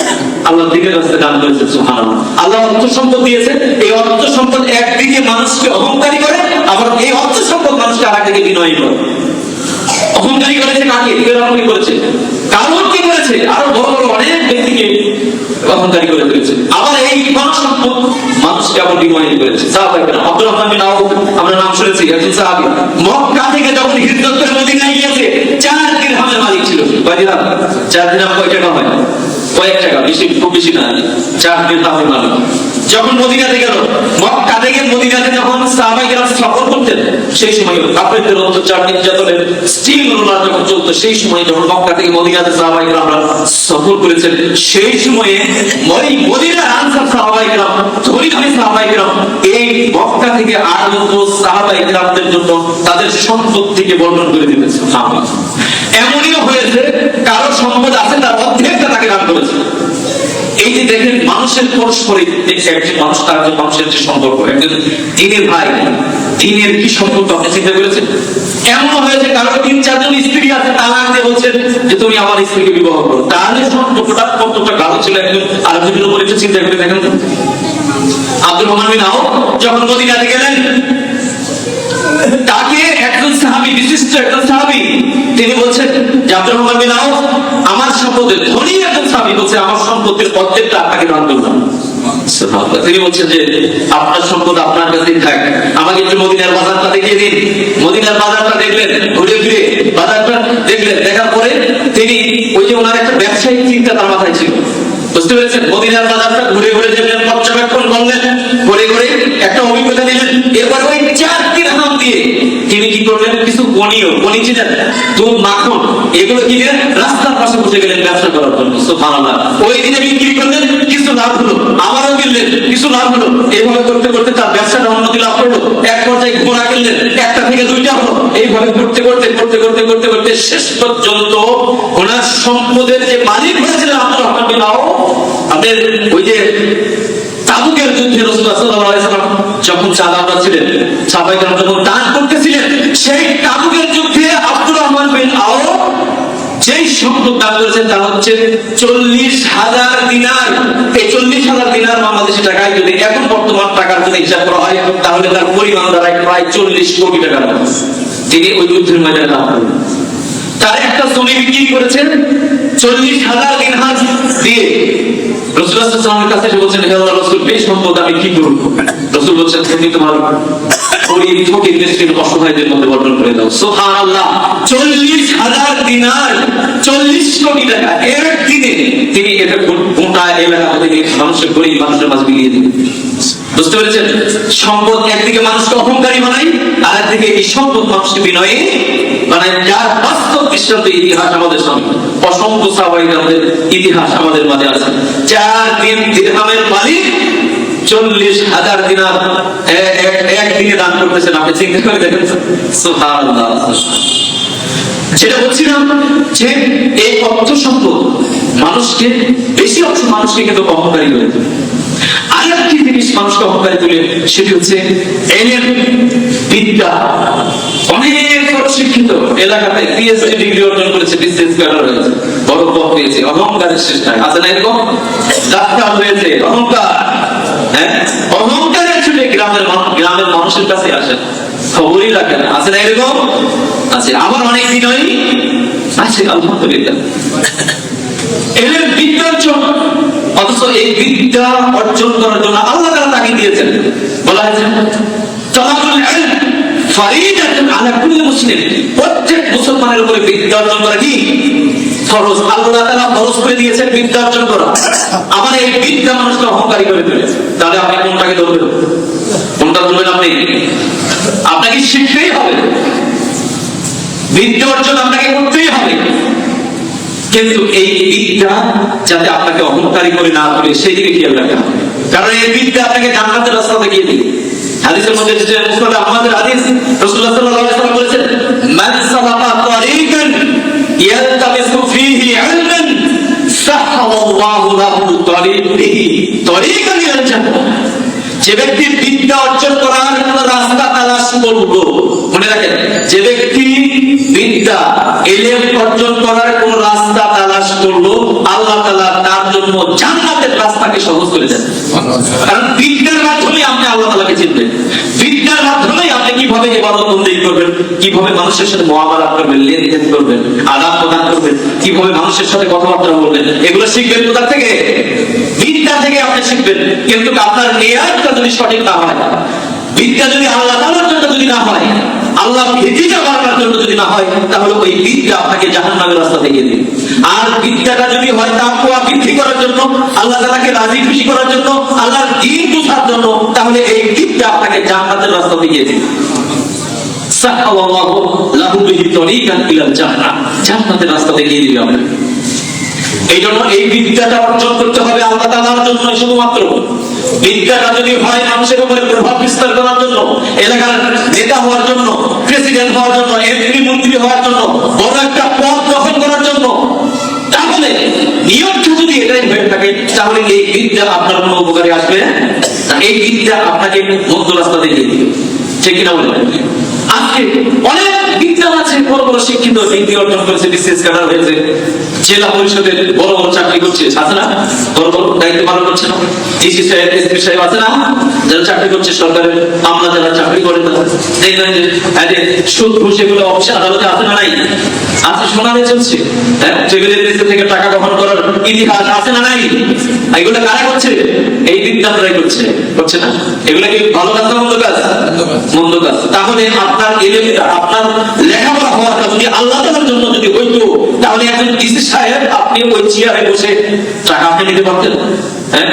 আল্লাহর দ্বীনের রাস্তায় দান করেছেন। সুবহানাল্লাহ। আল্লাহ অর্থ সম্পদ দিয়েছে, এই অর্থ সম্পদ একদিকে মানুষকে অহংকারী করে, আবার এই অর্থ সম্পদ মানুষকে আরেকদিকে বিনয়ী করে। অহংকারী করেছে কাকে? ফিরআউন কি করেছে? কারণ কি করেছে? আরো বড় বড় অনেক ব্যক্তিকে অহংকারী করে দিয়েছে। আবার এই ধন সম্পদ মানুষকে আবার বিনয়ী করেছে। সাহাবায়ে কেরাম আব্দুর রহমান বিন আউফ আমরা নাম শুনেছি, একজন সাহাবী, মক্কা থেকে যখন হিজরত করে মদিনায় গিয়েছে 4 দিরহামের মালিক ছিল। কয় দিরহাম? 4 দিরহাম কয় টাকা হয়? কয়েক টাকা, বেশি খুব বেশি না, 4 দিরহামের মালিক। যখন মদিনাতে গেল, মক্কা থেকে মদিনাতে যখন সাহাবায়ে কেরাম সফর করতেন, সেই সময় কাফেরদের অত্যাচার নির্যাতনের স্টিল রোলার যখন চলতো, সেই সময় যখন মক্কা থেকে মদিনাতে সাহাবায়ে কেরামরা সফর করেছেন, সেই সময়ে ওই মদিনার আনসার সাহাবায়ে কেরাম, ধনী ধনী সাহাবায়ে কেরাম এই মক্কা থেকে আগত সাহাবায়ে কেরামদের জন্য তাদের সম্পদ থেকে বর্ণন করে দিতেছে। এমনইও হয়েছে কারো সম্পদ আছে, তার অর্ধেকটা তাকে দান করেছে। এই যে দেখেন মানুষের পরস্পরে একজন মানুষ তার যে মানুষের যে সম্পর্ক, একজন দিনের ভাই, দিনের কি সম্পর্ক আপনি চিন্তা করেছেন? এমন হয়েছে কারো 3-4 জন স্ত্রী আছে, তালাক দিয়ে বলছেন যে তুমি আমার স্ত্রীকে বিবাহ করো। তাহলে সম্পর্কটা কতটা গাঢ় ছিল একজন আরেকজনের উপর, একটু চিন্তা করে দেখেন তো। আব্দুর রহমান বিন আউফ যখন মদিনাতে গেলেন, তাকে একজন সাহাবী, বিশিষ্ট একজন সাহাবী, তিনি বলছেন যে আব্দুর রহমান বিন আউফ আমার সম্পদের ধনী একজন সাহাবী বলছে আমার সম্পত্তির অর্ধেকটা আপনাকে দান করলাম। তিনি বলছেন যে আপনার সম্পদ আপনার কাছেই থাক, আমাকে একটু মদিনার বাজারটা দেখিয়ে দিন। মদিনার বাজারটা দেখলেন, ঘুরে ফিরে বাজারটা দেখলেন, দেখার পরে তিনি ওই যে ওনার একটা ব্যবসায়িক চিন্তা তার মাথায় ছিল, বুঝতে পেরেছেন? মদিনার বাজারটা ঘুরে ঘুরে দেখলেন, পর্যবেক্ষণ করলেন, করে করে একটা অভিজ্ঞতা নিলেন। এরপর ওই 4 দিরহাম দিয়ে তিনি কি করলেন, কিছু বনি ছিলেন, দুধ, মাখন, এগুলো কিনে রাস্তার পাশে বসে গেলেন ব্যবসা করার জন্য। সুবহানাল্লাহ। ওই দিনে বিক্রি করলেন, কিছু লাভ হলো, আবারও কিনলেন, কিছু লাভ হলো। এইভাবে করতে করতে তার ব্যবসাটা উন্নতি লাভ করলো। এক পর্যায়ে ঘোড়া কিনলেন, 1টা থেকে 2টা হলো। এইভাবে করতে করতে করতে করতে করতে করতে শেষ পর্যন্ত ওনার সম্পদের যে মালিক হয়েছিলেন আব্দুর রহমান বিন আউফ, আপনাদের ওই যে তাবুকের যুদ্ধে রাসূলুল্লাহ সাল্লাল্লাহু আলাইহি ওয়াসাল্লাম যখন চাঁদা ছিলেন, সাহাবায়ে কেরাম যখন দান করতেছিলেন, সেই তাবুকের যুদ্ধে আব্দুর রহমান বিন আউফ যেই সম্পদ দান করেছেন তা হচ্ছে 40,000 দিনার। এই 40,000 দিনার বাংলাদেশি টাকায় যদি এখন বর্তমান টাকার যদি হিসাব করা হয়, তাহলে তার পরিমাণ দাঁড়ায় প্রায় 40 কোটি টাকার মতো। তিনি ওই যুদ্ধের ময়দানে দান করেন। তার একটা জমি বিক্রি করেছেন 40,000 দিরহাম দিয়ে। রাসূলুল্লাহ সাল্লাল্লাহু আলাইহি ওয়াসাল্লামের কাছে এসে বলছেন, হে আল্লাহর রাসূল, এই সম্পদ আমি কি করব? রাসূল বলছেন, তুমি তোমার গরীব ফকির মিসকিন অসহায়দের মধ্যে বন্টন করে দাও। সুবহানাল্লাহ। 40,000 দিনার, 40 কোটি টাকা একদিনে তিনি এটা গোটা এলাকা থেকে মানুষের গরীব মানুষের মাঝে বিলিয়ে দিলেন। বুঝতে পেরেছেন? সম্পদ একদিকে মানুষকে অহংকারী বানায়, আর একদিকে এই সম্পদ মানুষকে বিনয়ী বানায়। যার বাস্তব দৃষ্টান্ত ইতিহাস আমাদের সামনে, অসংখ্য সাহাবায়ে কেরামদের ইতিহাস আমাদের মাঝে আছে। 4 দিরহামের মালিক 40,000 দিনার একদিনে দান করতেছেন। আপনি চিন্তা করে দেখেন। সুবহানাল্লাহ। যেটা বলছিলাম যে এই অর্থ সম্পদ মানুষকে, বেশি অংশ মানুষকে কিন্তু অহংকারী করে তোলে। আরেকটি জিনিস মানুষকে অহংকারী তোলে, সেটি হচ্ছে ইলম, বিদ্যা। অনেক বড় শিক্ষিত, এলাকাতে পিএইচডি ডিগ্রি অর্জন করেছে, বিসিএস স্কলার হয়েছে, বড় পদ পেয়েছে, অহংকারের চেষ্টায় আছে না এরকম? ডাক্তার হয়েছে, অহংকার, হ্যাঁ, অহংকারের ছুটে গ্রামের মানুষের কাছে আসে, খবরই রাখে না, আছে না এরকম? আছে। আবার অনেক বিনয়ী আছে, আলহামদুলিল্লাহ। এলেন বিদ্যার্জন, অথচ এই বিদ্যা অর্জন করার জন্য আল্লাহ তাআলা তাকে দিয়েছেন। বলা হয়েছে তালাবুল ইলম ফরিদাতুন আলা কুল্লি মুসলিম, প্রত্যেক মুসলমানের উপরে বিদ্যা অর্জন করা কি ফরজ। আল্লাহ তাআলা ফরজ করে দিয়েছেন বিদ্যা অর্জন করা। আমার এই বিদ্যা মানুষকে অহংকারী করে তুলেছে। তাহলে আপনি কোনটাকে ধরবেন? কোনটা ধরবেন? আপনাকে শিখতেই হবে, বিদ্যা অর্জন আপনাকে করতেই হবে। কিন্তু এই বিদ্যা যাতে আপনাকে অহংকারী করে না তোলে, সেই দিকে খেয়াল রাখতে হবে। কারণ এই বিদ্যা আপনাকে জান্নাতের রাস্তা দেখিয়ে দিবে। হাদিসের মধ্যে যে মুসনাদ আহমদের হাদিস, রাসূলুল্লাহ সাল্লাল্লাহু আলাইহি ওয়াসাল্লাম বলেছেন, মান সালাকা তারিকান ইয়ালতামিসু ফীহি ইলমান সাহাল্লাহু লাহু তারিকান ইলাল জান্নাহ। যে ব্যক্তি বিদ্যা অর্জন করার কোন রাস্তা তালাশ করলো, মনে রাখেন, যে ব্যক্তি বিদ্যা ইলম অর্জন করার কোন রাস্তা তালাশ করলো, আল্লাহ তাআলা তার জন্য জান্নাতের রাস্তাকে সহজ করে দেন। কারণ বিদ্যার মাধ্যমে আপনি আল্লাহ তাআলাকে চিনবেন, বিদ্যার মাধ্যমে আপনি কিভাবে ইবাদত বন্দেগী করবেন, কিভাবে মানুষের সাথে মুআমালাত করবেন, লেনদেন করবেন, আদাব প্রদান করবেন, কিভাবে মানুষের সাথে কথাবার্তা বলবেন, এগুলো শিখবেন কোথা থেকে? বিদ্যা থেকে আপনি শিখবেন। কিন্তু আপনার নিয়তটা যদি সঠিক না হয়, বিদ্যা যদি আল্লাহ তাআলার জন্য যদি না হয়, আল্লাহ ভীতিটা বাড়ানোর জন্য যদি না হয়, তাহলে ওই বিদ্যা আপনাকে জাহান্নামের রাস্তা দেখিয়ে দেবে। আর বিদ্যাটা যদি হয় তাকওয়া বৃদ্ধি করার জন্য, আল্লাহ তাআলাকে রাজি খুশি করার জন্য, আল্লাহর দ্বীন বোঝার জন্য, তাহলে এই বিদ্যা আপনাকে জান্নাতের রাস্তা দেখিয়ে দেবে। সাহাল্লাহু লাহু বিহি তরিকান ইলাল জান্নাহ, জান্নাতের রাস্তা দেখিয়ে দিবে আপনাকে। এই জন্য এই বিদ্যাটা অর্জন করতে হবে আল্লাহ তাআলার জন্য শুধুমাত্র। বিদ্যাটা যদি হয় মানুষের উপরে প্রভাব বিস্তার করার জন্য, এলাকার নেতা হওয়ার জন্য, প্রেসিডেন্ট হওয়ার জন্য, এমপি মন্ত্রী হওয়ার জন্য, বড় একটা পদ দখল করার জন্য, তাহলে নিয়মটা যদি এটাই হয়ে থাকে, তাহলে এই বিদ্যা আপনার কোনো উপকারে আসবে না। এই বিদ্যা আপনাকে মন্দ রাস্তা দেখিয়ে দিবে, ঠিক কিনা বলেন? আজকে অনেক বিদ্যান আছে, বড় বড় শিক্ষিত, ডিগ্রি অর্জন করেছে, বিসিএস ক্যাডার হয়েছে, জেলা পরিষদের বড় বড় চাকরি করছে, আছে না? বড় বড় দায়িত্ব পালন করছে না? ডিসি সাহেব, এসপি সাহেব আছে না, যারা চাকরি করছে সরকারের, আমরা যারা চাকরি করে দেখবেন যে সুদ ঘুষ এগুলো অফিস আদালতে আছে না নাই? আছে, শোনালে চলছে। টেবিলের নিচে থেকে টাকা গ্রহণ করার ইতিহাস আছে না নাই? এগুলো কারা করছে? এই বিদ্যানরাই করছে, করছে না? এগুলো কি ভালো কাজ না মন্দ কাজ? মন্দ কাজ। তাহলে আপনার এলেমেটা, আপনার লেখাপড়া হওয়াটা যদি আল্লাহ তাআলার জন্য যদি হইতো, তাহলে একজন ডিসি সাহেব আপনি ওই চেয়ারে বসে টাকা আপনি নিতে পারতেন? হ্যাঁ,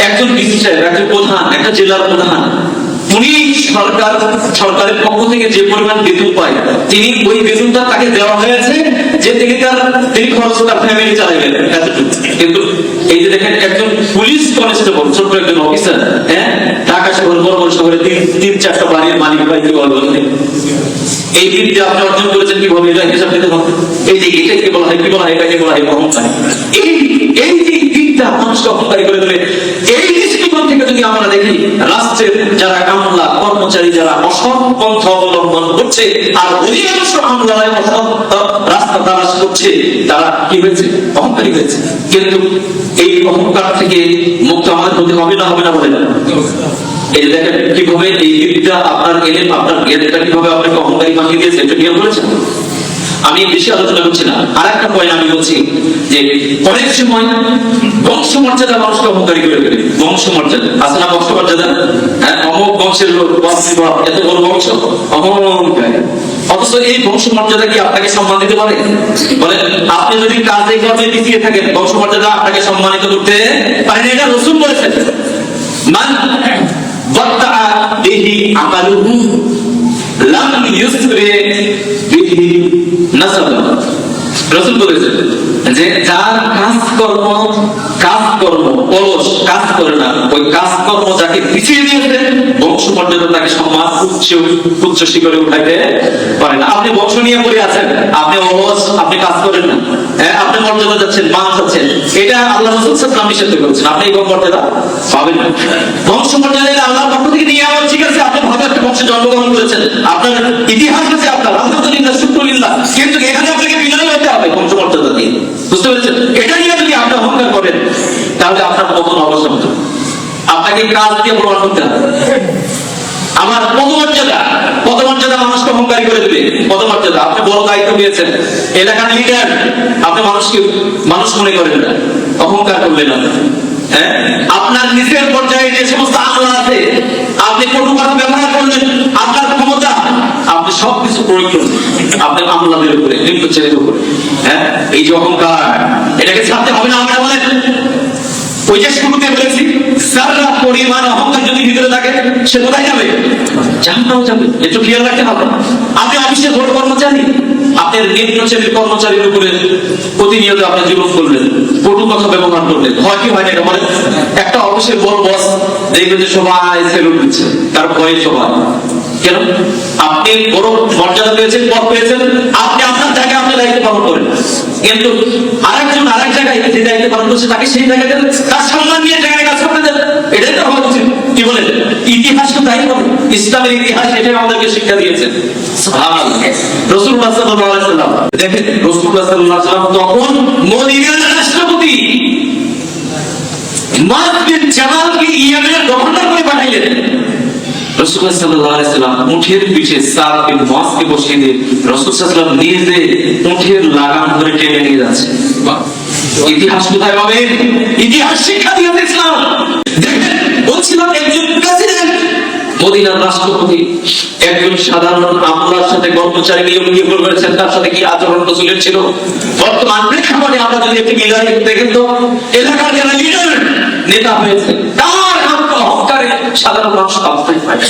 একজন ডিসি সাহেব, একজন প্রধান, একটা জেলার প্রধান, উনি সরকারের পক্ষ থেকে যে পরিমাণ বেতন পায়, তিনি ওই বেতনটা তাকে দেওয়া হয়েছে যে তিনি খরচ তার ফ্যামিলি চালাবেন এতটুকু। কিন্তু এই যে দেখেন একজন পুলিশ কনস্টেবল, ছোট্ট একজন অফিসার, হ্যাঁ, ঢাকা শহর, বড় বড় শহরে 3-4টা বাড়ির মালিক ভাই কি বলবো, এই বিদ্যা আপনি অর্জন করেছেন কিভাবে, এটা হিসাব দিতে হবে। এই যে এটাকে বলা হয়, কি বলা হয়, এটাকে বলা হয় অহংকার। এই যে বিদ্যা মানুষকে অহংকারী করে দেবে। এই দৃষ্টিকোণ থেকে যদি আমরা দেখি, রাষ্ট্রের যারা আমলা, কর্মচারী যারা অসৎ পন্থা অবলম্বন করছে, আর অধিকাংশ আমলায় অসৎ রাস্তা তালাশ করছে, তারা কি হয়েছে? অহংকারী হয়েছে। কিন্তু এই অহংকার থেকে মুক্ত আমাদের হতে হবে না, হবে না বলে না? এই দেখেন কিভাবে এই বিদ্যা আপনার এলেম, আপনার জ্ঞানটা কিভাবে আপনাকে অহংকারী বানিয়ে দিয়েছে, এটা নিয়ে বলেছেন। আমি বেশি আলোচনা করছি না, আর একটা পয়েন্ট আমি বলছি যে অনেক সময় বংশ মর্যাদা মানুষকে অহংকারী করে ফেলে। বংশ মর্যাদা আছে না? বংশ মর্যাদা, হ্যাঁ, অমুক বংশের লোক, এত বড় বংশ, অহংকারী। অথচ এই বংশ মর্যাদা কি আপনাকে সম্মান দিতে পারে? বলেন, আপনি যদি কাজে কর্মে পিছিয়ে থাকেন, বংশ মর্যাদা আপনাকে সম্মানিত করতে পারে না। এটা রাসূল বলেছেন, মান বাত্তা বিহি আমালুহু লাম ইউসরি বিহি নাসাব। রাসূল বলেছেন যে যার কাজকর্ম অলস, কাজ করে না, ওই কাজকর্ম যাকে পিছিয়ে দিয়েছে, বংশ মর্যাদা তাকে সম্মান উচ্চ শিখরে উঠাইতে পারে না। আপনি বংশ নিয়ে পড়ে আছেন, আপনি অলস, আপনি কাজ করেন না, হ্যাঁ, আপনি মর্যাদা যাচ্ছেন, মান যাচ্ছেন, এটা আল্লাহ রাসূল সাল্লাল্লাহু আলাইহি ওয়াসাল্লাম নিষেধ করেছেন। আপনি এই মর্যাদা পাবেন না। বংশ মর্যাদা আল্লাহর পক্ষ থেকে নিয়ে আমার ঠিক আছে, আপনি ভালো একটা বংশে জন্মগ্রহণ করেছেন, আপনার ইতিহাস আছে, আপনার আলহামদুলিল্লাহ, শুকরুলিল্লাহ, কিন্তু এখানে আপনাকে বিনয় হতে হবে বংশ মর্যাদা দিয়ে। বুঝতে পেরেছেন? এটা নিয়ে যদি আপনি অহংকার করেন, তাহলে আপনার কখন অবস্থা হতো? আপনাকে কাজ দিয়ে প্রমাণ করতে হবে। আমার পদমর্যাদা মানুষকে অহংকারী করে দেবে। পদমর্যাদা, আপনি বড় দায়িত্ব পেয়েছেন, এলাকার লিডার, আপনি মানুষ মনে করেন না, অহংকার করলেন না। হ্যাঁ, আপনার নিজের পর্যায়ে যে সমস্ত আমলা আছে, আপনি কোনো কথা ব্যবহার করলেন, আপনার ক্ষমতা, আপনি সবকিছু প্রয়োগ করলেন আপনি আমলাদের উপরে, নিম্ন ছেলের উপরে। হ্যাঁ, এই যে অহংকার, এটাকে ছাড়তে হবে না। আমরা বলেন, ওই যে শুরুতে বলেছি, যারা পরিমাণ অহংকার যদি ভিতরে থাকে, সে কোথায় যাবে? জাহান্নামে যাবে। একটু খেয়াল রাখতে হবে। আপনি অফিসে বড় কর্মচারী, আপনার নিম্ন শ্রেণীর কর্মচারীর উপরে প্রতিনিয়ত আপনি জুলুম করলেন, কটু কথা ব্যবহার করলেন, হয় কি হয় না? বলেন, একটা অফিসের বড় বস দেখবেন যে সবাই সেলুট দিচ্ছে, তার ভয়ে সবাই। কেন? আপনি বড় মর্যাদা পেয়েছেন, পদ পেয়েছেন, আপনি আপনার জায়গায় আপনি দায়িত্ব পালন করেন, কিন্তু আরেকজন আরেক জায়গায় যে দায়িত্ব পালন করছে, তাকে সেই জায়গায় দেন, তার সম্মান নিয়ে জায়গায় কাজ করতে দেন। এটাই তো হওয়া উচিত। কি বলেন? ইতিহাস তো তাই বলে, ইসলামের ইতিহাস এটাই আমাদেরকে শিক্ষা দিয়েছে। সুবহানাল্লাহ। রাসূলুল্লাহ সাল্লাল্লাহু আলাইহি ওয়াসাল্লাম, দেখেন, রাসূলুল্লাহ সাল্লাল্লাহু আলাইহি ওয়াসাল্লাম তখন মদিনার রাষ্ট্রপতি মাদ বিন জামালকে ইয়েমেনের গভর্নর করে পাঠাইলেন। রাসূলুল্লাহ সাল্লাল্লাহু আলাইহি ওয়াসাল্লাম উটের পিঠে সাদ বিন মুআজকে বসিয়ে দিয়ে রাসূল সাল্লাল্লাহু আলাইহি ওয়াসাল্লাম নিজে উটের লাগাম ধরে টেনে নিয়ে যাচ্ছে। ইতিহাস কোথায় পাবেন? ইতিহাস শিক্ষা দিয়েছে ইসলাম। দেখেন, বলছিলাম একজন প্রেসিডেন্ট মদিনার রাষ্ট্রপতি একজন সাধারণ আমলার সাথে কর্মচারী নিয়োগ করেছেন, তার সাথে কি আচরণ রাসূলের ছিল। বর্তমান প্রেক্ষাপটে আমরা যদি একটি মিলাদ দেখেন তো এলাকার যারা লিডার নেতা হয়েছে তার অহংকারে সাধারণ মানুষ অবস্থায় পায়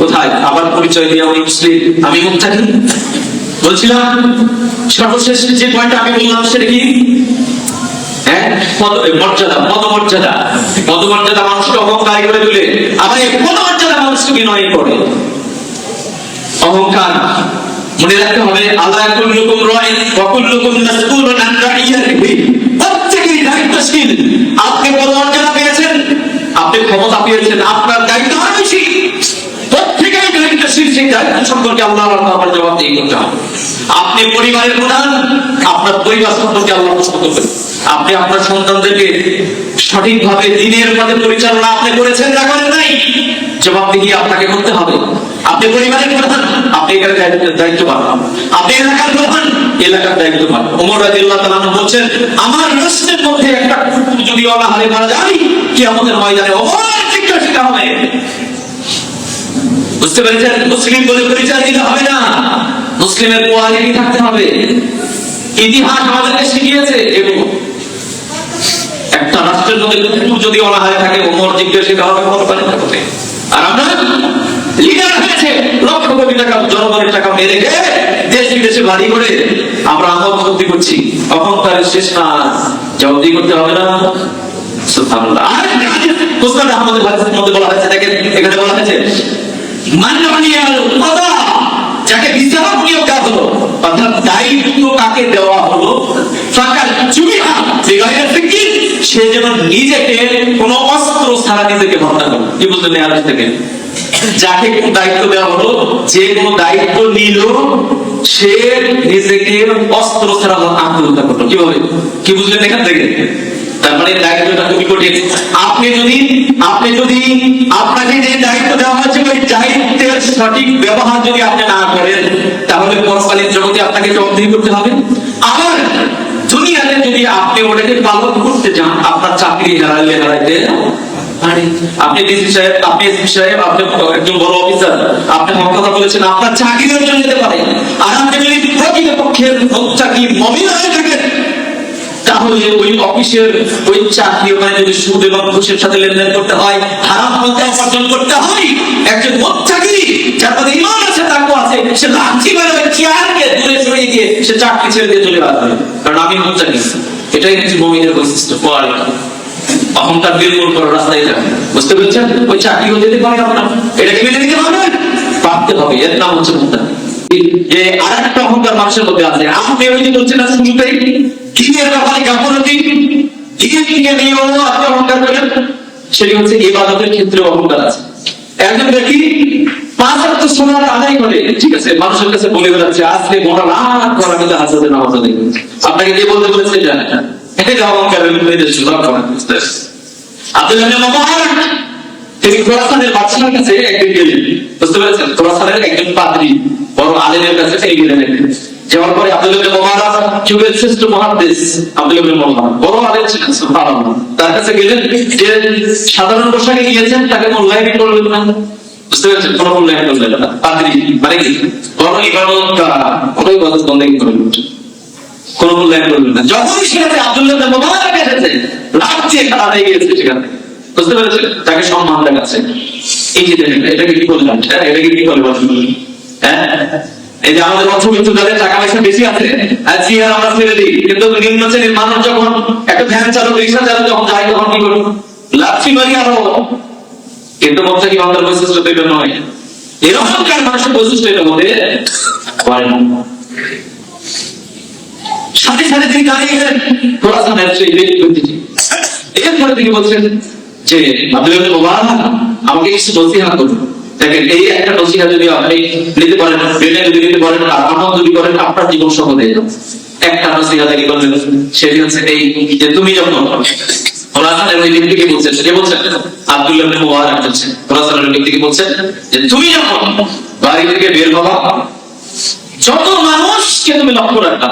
কোথায়। আবার পরিচয় দিয়ে আমি মুসলিম, আমি মুত্তাকি। বলছিলাম সর্বশেষ যে পয়েন্ট আমি বললাম সেটা কি, পদমর্যাদা মানুষকে অহংকারী করে তুলে, আবার এই পদমর্যাদা মানুষকে বিনয় করে। অহংকার মনে রাখতে হবে, আল্লাহ কুল্লুকুম রাইন ওয়া কুল্লুকুম মাসউলুন আন রাইয়াতিহি। প্রত্যেকেই দায়িত্বশীল। আপনি পদমর্যাদা পেয়েছেন, আপনি ক্ষমতা পেয়েছেন, আপনার দায়িত্ব আরো বেশি। প্রত্যেকেই দায়িত্বশীল, সেই দায়িত্ব সম্পর্কে আল্লাহর কাছে জবাবদিহি করতে হবে। আপনি পরিবারের প্রধান, আপনার পরিবার সম্পর্কে আল্লাহ প্রশ্ন করবেন। আপনি আপনার সন্তানদেরকে সঠিকভাবে দিনের পথে পরিচালনা আপনি করেছেন না করেন নাই, জবাবদিহি আপনাকে করতে হবে। আপনি পরিবারের প্রধান, আপনি এখানে দায়িত্ববান। আপনি এলাকার প্রধান, এলাকার দায়িত্ববান। ওমর রাদিয়াল্লাহু তাআলা বলেন, আমার রাষ্ট্রের মধ্যে একটা কুকুর যদি অনাহারে মারা যায়, কিয়ামতের ময়দানে ওমর জিজ্ঞাসা হবে। বুঝতে পেরেছেন? মুসলিম বলে পরিচয় দিতে হবে না, মুসলিমের কোয়ালিটি থাকতে হবে। ইতিহাস আমাদেরকে শিখিয়েছে এগুলো। একটা রাষ্ট্রের মধ্যে কুকুর যদি অনাহারে থাকে, ওমর জিজ্ঞাসা হবে কোরবানিটা কোথায়। আর আমরা লিডার হয়েছে, লক্ষ কোটি টাকা জনগণের টাকা মেরে দেশ বিদেশে বাড়ি করে আমরা আমল ভক্তি করছি। অহংকারের শেষ না, জবাবদিহি করতে হবে না। সুবহানাল্লাহ। আর মুসনাদ আহমদের হাদিসের মধ্যে বলা হয়েছে, দেখেন এখানে বলা হয়েছে মানওয়ানিয়াল কদা, যাকে বিচারক নিয়োগ দেওয়া হলো, অর্থাৎ দায়িত্ব কাকে দেওয়া হলো, ফাকাল জুমিহা বিগাইর ফিকির, সে যেন নিজেকে কোনো অস্ত্র ছাড়া নিজেকে হত্যা করে। কি বুঝলেন এই আলোচনা থেকে? যাকে কোন দায়িত্ব দেওয়া হলো, যে কোন দায়িত্ব নিল, সে নিজেকে অস্ত্র ছাড়া আত্মহত্যা করলো। কিভাবে? কি বুঝলেন এখান থেকে? তার মানে দায়িত্বটা খুবই কঠিন। আপনি যদি আপনাকে যে দায়িত্ব দেওয়া হয়েছে, ওই দায়িত্বের সঠিক ব্যবহার যদি আপনি না করেন, তাহলে পরকালীন জগতে আপনাকে জবাবদিহি করতে হবে। আবার দুনিয়াতে যদি আপনি ওটাকে পালন করতে চান, আপনার চাকরি হারাইতে আপনি ডিসি সাহেব, আপনি এসপি সাহেব, আপনি একজন বড় অফিসার, আপনি হক কথা বলেছেন, আপনার চাকরির জন্য যেতে পারে। আর আপনি যদি প্রকৃতপক্ষের চাকরি মুমিন হয়ে থাকেন, তাহলে ওই অফিসের ওই চাকরি ওখানে যদি সুদ এবং ঘুষের সাথে লেনদেন করতে হয়, হারাম পন্থা উপার্জন করতে হয়, একজন মুত্তাকি যার মধ্যে ঈমান আছে, তাকওয়া আছে, সে লাঠি মেরে ওই চেয়ারকে দূরে সরিয়ে দিয়ে সে চাকরি ছেড়ে দিয়ে চলে আসবে, কারণ আমি মুত্তাকি। এটাই হচ্ছে মুমিনের বৈশিষ্ট্য। অহংকার নির্মূল করার রাস্তায় যাবে। বুঝতে পেরেছেন? ওই চাকরিও যেতে পারে আপনার, এটাকে মেনে নিতে পারবেন, পারতে হবে। এর নাম হচ্ছে মুত্তাকি। যে আরেকটা অহংকার মানুষের মধ্যে আছে, আপনি ওই যে বলছেন না শুরুতেই, দিনের ব্যাপারে গাফলতি, দিনের দিকে নিয়েও আপনি অহংকার করেন, সেটি হচ্ছে ইবাদতের ক্ষেত্রে অহংকার আছে। একজন ব্যক্তি 5 ওয়াক্ত সালাত আদায় করে, ঠিক আছে, মানুষের কাছে বলে বেড়াচ্ছে আজকে মোটা রাত করে আমি তাহাজ্জুদের নামাজ আদায় করেছি। আপনাকে কে বলতে বলেছে জানেন? এটা অহংকারের নির্দেশ। আব্দুল্লাহ ইবনে মুবারক তিনি খোরাসানের বাদশার কাছে একদিন গেলেন। বুঝতে পেরেছেন? খোরাসানের একজন পাদ্রী বড় আলেমের কাছে তিনি গেলেন। যাওয়ার পরে আব্দুল্লাহ ইবনে মুবারক যুগের শ্রেষ্ঠ মুহাদ্দিস আব্দুল্লাহ ইবনে মুবারক বড় আলেম ছিলেন, সুবহানাল্লাহ। তার কাছে গেলেন, যে সাধারণ পোশাকে গিয়েছেন, তাকে মূল্যায়ন করলেন না। বুঝতে পেরেছেন? কোনো মূল্যায়ন করলেন না। পাদ্রী মানে কি? বড় ইবাদতকার, বড় ইবাদত বন্দেগী করেন, কোনো মূল্যায়ন করলেন না। যখনই সেখানে আব্দুল্লাহ ইবনে মুবারক এসেছে, লাফিয়ে খাড়া হয়ে গিয়েছে সেখানে। বুঝতে পেরেছেন? তাকে সম্মান দেখাচ্ছে। এই যে দেখেন, এটাকে কি বললাম? এটাকে কি বলবো? হ্যাঁ, এই যে আমাদের অর্থবিত্ত যাদের টাকা পয়সা বেশি আছে, চেয়ার আমরা ছেড়ে দিই, কিন্তু নিম্ন শ্রেণীর মানুষ যখন একটা ভ্যান চালক, রিক্সা চালক যখন যায়, তখন কি করবো? লাফি মারি আরো। কিন্তু বলছে কি আমাদের বৈশিষ্ট্য তো এটা নয়। এরকমকার মানুষের বৈশিষ্ট্য এটা হতে পারে না। সাথে সাথে তিনি দাঁড়িয়ে গেলেন খোরাসানের সেই ব্যক্তিটি। এরপরে তিনি বলছেন যে আব্দুল্লাহ ইবনে মুবারক আমাকে কিছু নসিহত করুন। দেখেন, এই একটা নসিহত যদি আপনি নিতে পারেন, মেনে যদি নিতে পারেন, আর আমল যদি করেন, আপনার জীবন সহজ হয়ে যাবে। একটা নসিহত কি বললেন? সেটি হচ্ছে এই যে তুমি যখন খোরাসানের ওই ব্যক্তিকে বলছেন, যে বলছেন আব্দুল্লাহ ইবনে মুবারক বলছেন, খোরাসানের ওই ব্যক্তিকে বলছেন যে তুমি যখন বাড়ি থেকে বের হবা, যত মানুষকে তুমি লক্ষ্য রাখবা,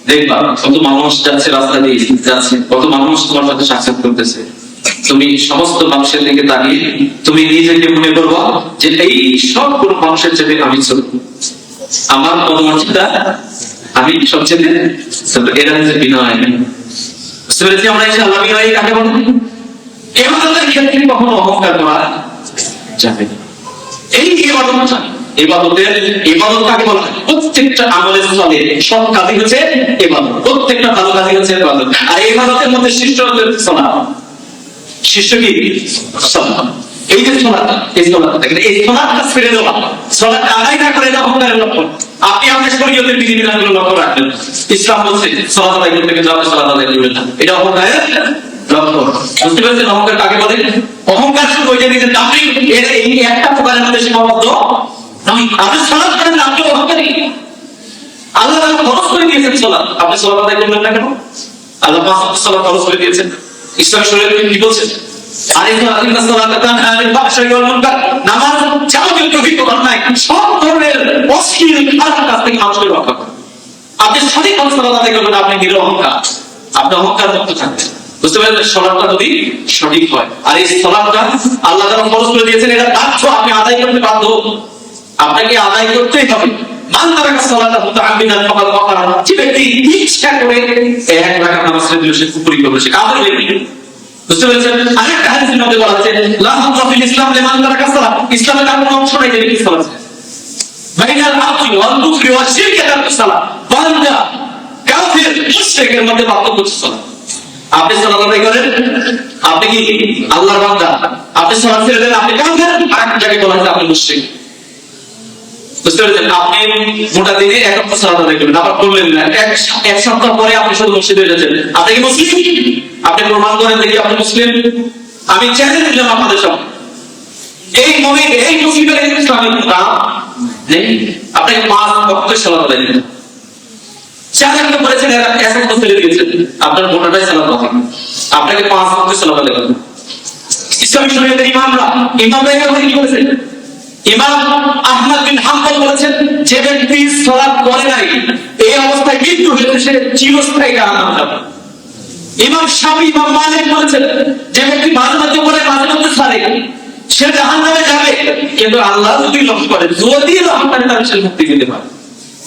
দেখবা কত মানুষ যাচ্ছে রাস্তা দিয়ে যাচ্ছে, কত মানুষ তোমার সাথে সাক্ষাৎ করতেছে, তুমি সমস্ত মানুষের দিকে তাকিয়ে তুমি নিজেকে মনে করবা যে এই সবগুলো মানুষের চেয়ে আমি ছোট, আমার পদমর্যাদা আমি সবচেয়ে ছোট। এরা হচ্ছে বিনয়। বুঝতে পেরেছি আমরা ইনশাআল্লাহ বিনয় কাকে বলে? ইবাদতের ক্ষেত্রে কখনো অহংকার করা যাবে না। এই ইবাদত কাকে বলা হয়? প্রত্যেকটা আমলের স্থলে সব কাজই হচ্ছে ইবাদত, প্রত্যেকটা ভালো কাজই হচ্ছে ইবাদত। আর ইবাদতের মধ্যে শীর্ষ হচ্ছে সালাত। শীর্ষ কি? সালাত। এই যে সালাত, এই সালাত দেখেন, এই সালাতটা ছেড়ে দেওয়া, সালাতটা আদায় না করে অহংকারের লক্ষণ। আপনি আপনার শরীয়তের বিধিবিধানগুলো লক্ষ্য রাখবেন। ইসলাম বলছে সালাত আদায় করতে গেলে আপনি সালাত আদায় করবেন না, এটা অহংকারের লক্ষণ। বুঝতে পেরেছেন অহংকার কাকে বলে? অহংকার শুধু ওই যে নিজের দামি এই একটা প্রকারের মধ্যে সীমাবদ্ধ নয়। আপনি সালাত করেন, আপনি অহংকারী। আল্লাহ খরচ করে দিয়েছেন সালাত, আপনি সালাত আদায় করবেন না কেন? আল্লাহ 5 ওয়াক্ত সালাত খরচ করে দিয়েছেন। ইসলাম শরীয়তে কি বলছেন? নামাজ যাবতীয় প্রকৃত অন্যায় সব ধরনের অশ্লীল খারাপ কাজ থেকে মানুষকে রক্ষা করে। আপনি সঠিক সালাত আদায় করবেন, আপনি নিরহংকার, আপনি অহংকার মুক্ত থাকবেন। বুঝতে পারলেন? সালাতটা যদি সঠিক হয়, আর এই সালাতটা আল্লাহ তাআলা ফরজ করে দিয়েছেন, এটা বাধ্য, আপনি আদায় করতে বাধ্য, আপনাকে আদায় করতেই হবে। মান তারাকা সালাতা মুতাআম্মিদান ফাকাদ ওয়াকারা, যে ব্যক্তি ইচ্ছা করে এক রাকাত নামাজ ছেড়ে দিল সে কুফরি করবে, সে কাফের ব্যক্তি। বুঝতে পেরেছেন? আরেকটা হাদিসের মধ্যে বলা আছে লা হাযা ফিল ইসলাম লিমান তারাকা সালাত, ইসলামে তার কোনো অংশ নাই যে ব্যক্তি সালাত ছেড়ে। বাইনাল আবদি ওয়াল কুফরি ওয়াশ শিরকি তারাকা সালাত, বান্দা কাফের মুশরিকের মধ্যে পার্থক্য হচ্ছে সালাত। আপনি সালাত আদায় করেন, আপনি কি আল্লাহর বান্দা, আপনি সালাত ছেড়ে দেন, আপনি কাফের। আরেকটা জায়গায় বলা আছে আপনি মুশরিক। বুঝতে পেরেছেন? আপনি মোটা দিনে এক ওয়াক্ত সালাত আদায় করবেন, আবার করলেন না, এক সপ্তাহ পরে আপনি শুধু মসজিদে হয়ে যাচ্ছেন, আপনি কি মুসলিম? আপনি প্রমাণ করেন দেখি আপনি মুসলিম। আমি চ্যালেঞ্জ দিলাম আপনাদের সামনে, এই মুমিন, এই মুসলিমের ইসলামিক নাম নেই। আপনাকে 5 ওয়াক্ত সালাত আদায় করতে হবে। চাকরি করেছেন, এরা এক ওয়াক্ত ছেড়ে দিয়েছেন, আপনার মোটাটাই সালাত আদায়, আপনাকে 5 ওয়াক্ত সালাত আদায় করতে হবে। ইসলামী শরীয়তের ইমামরা কি বলেছেন? ইমাম আহমদ বিন হাম্বল বলেছেন, যে ব্যক্তি সালাত করে নাই, এই অবস্থায় মৃত্যু হয়েছে, সে চিরস্থায়ী জাহান্নামে যাবে। ইমাম শাফি, ইমাম মালিক বলেছেন, যে ব্যক্তি মাঝে মাঝে পড়ে মাঝে মাঝে ছাড়ে, সে জাহান্নামে যাবে, কিন্তু আল্লাহ যদি লক্ষ্য করে, যদি লক্ষ্য করে, তাহলে সে মুক্তি দিতে পারে।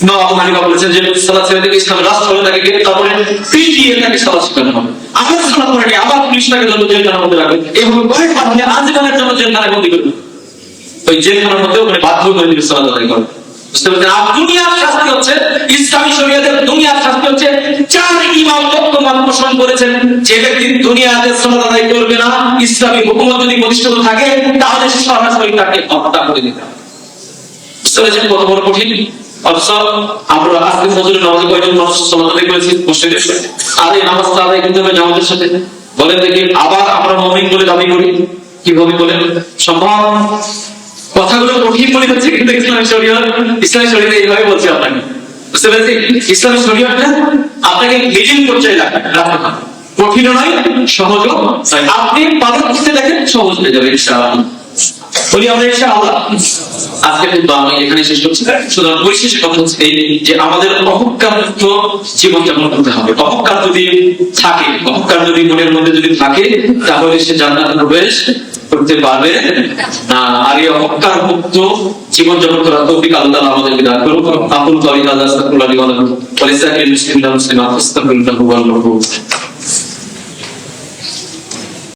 ইমাম আবু হানিফা বলেছেন, যে ব্যক্তি সালাত ছেড়ে দিয়ে ইসলামের রাষ্ট্র হলে তাকে গ্রেফতার করে পিটিয়ে তাকে সালাত শেখানো হবে। আবার সালাত পড়ে আবার পুলিশ তাকে জেলখানার মধ্যে রাখবে, এবং কয়েকবার হলে আজীবনের জন্য জেলখানায় বন্দী করবে। ওই জেলখানার মধ্যে ওখানে বাধ্য করে দিবে সালাত আদায় করবে। বুঝতে পারছেন? আর দুনিয়ার শাস্তি হচ্ছে, ইসলামী শরীয়তের দুনিয়ার শাস্তি হচ্ছে, 4 ইমাম বক্তব্য পোষণ করেছেন, যে ব্যক্তি দুনিয়াতে সালাত আদায় করবে না, ইসলামী হুকুমত যদি প্রতিষ্ঠিত থাকে, তাহলে সে সরাসরি তাকে হত্যা করে দিতে হবে। বুঝতে পারছেন কত বড় কঠিন? অথচ আমরা আজকে ফজরের নামাজে কয়জন মানুষ সালাত আদায় করেছি মসজিদে? আর এই নামাজটা আদায় করতে হবে জামাতের সাথে। বলেন দেখি, আবার আমরা মুমিন বলে দাবি করি, কিভাবে বলেন সম্ভব? কথাগুলো কঠিন মনে হচ্ছে, কিন্তু ইসলামী শরীয়ত এইভাবে বলছে আপনাকে। বুঝতে পেরেছি? ইসলামী শরীয়তটা আপনাকে মিডিল পর্যায়ে রাখতে হবে, কঠিনও নয়, সহজও নয়। আপনি পালন করতে দেখেন, সহজ হয়ে যাবে ইনশাআল্লাহ। বলি আমরা ইনশাআল্লাহ আজকে কিন্তু আমি এখানে শেষ করছি। সুতরাং পরিশেষে কথা হচ্ছে এই, যে আমাদের অহংকারমুক্ত জীবনযাপন করতে হবে। অহংকার যদি থাকে, অহংকার যদি মনের মধ্যে যদি থাকে, তাহলে সে জান্নাতে প্রবেশ করতে পারবে না। আর এই অহংকার মুক্ত জীবনযাপন করার তৌফিক আল্লাহ আমাদেরকে দান করুন। আকুল কওলি হাযা আস্তাগফিরুল্লাহ লি ওয়া লাকুম ওয়া লিসাইরিল মুসলিমিনা ওয়াল মুসলিমাত আস্তাগফিরুল্লাহ ওয়া আতুবু ইলাইহি।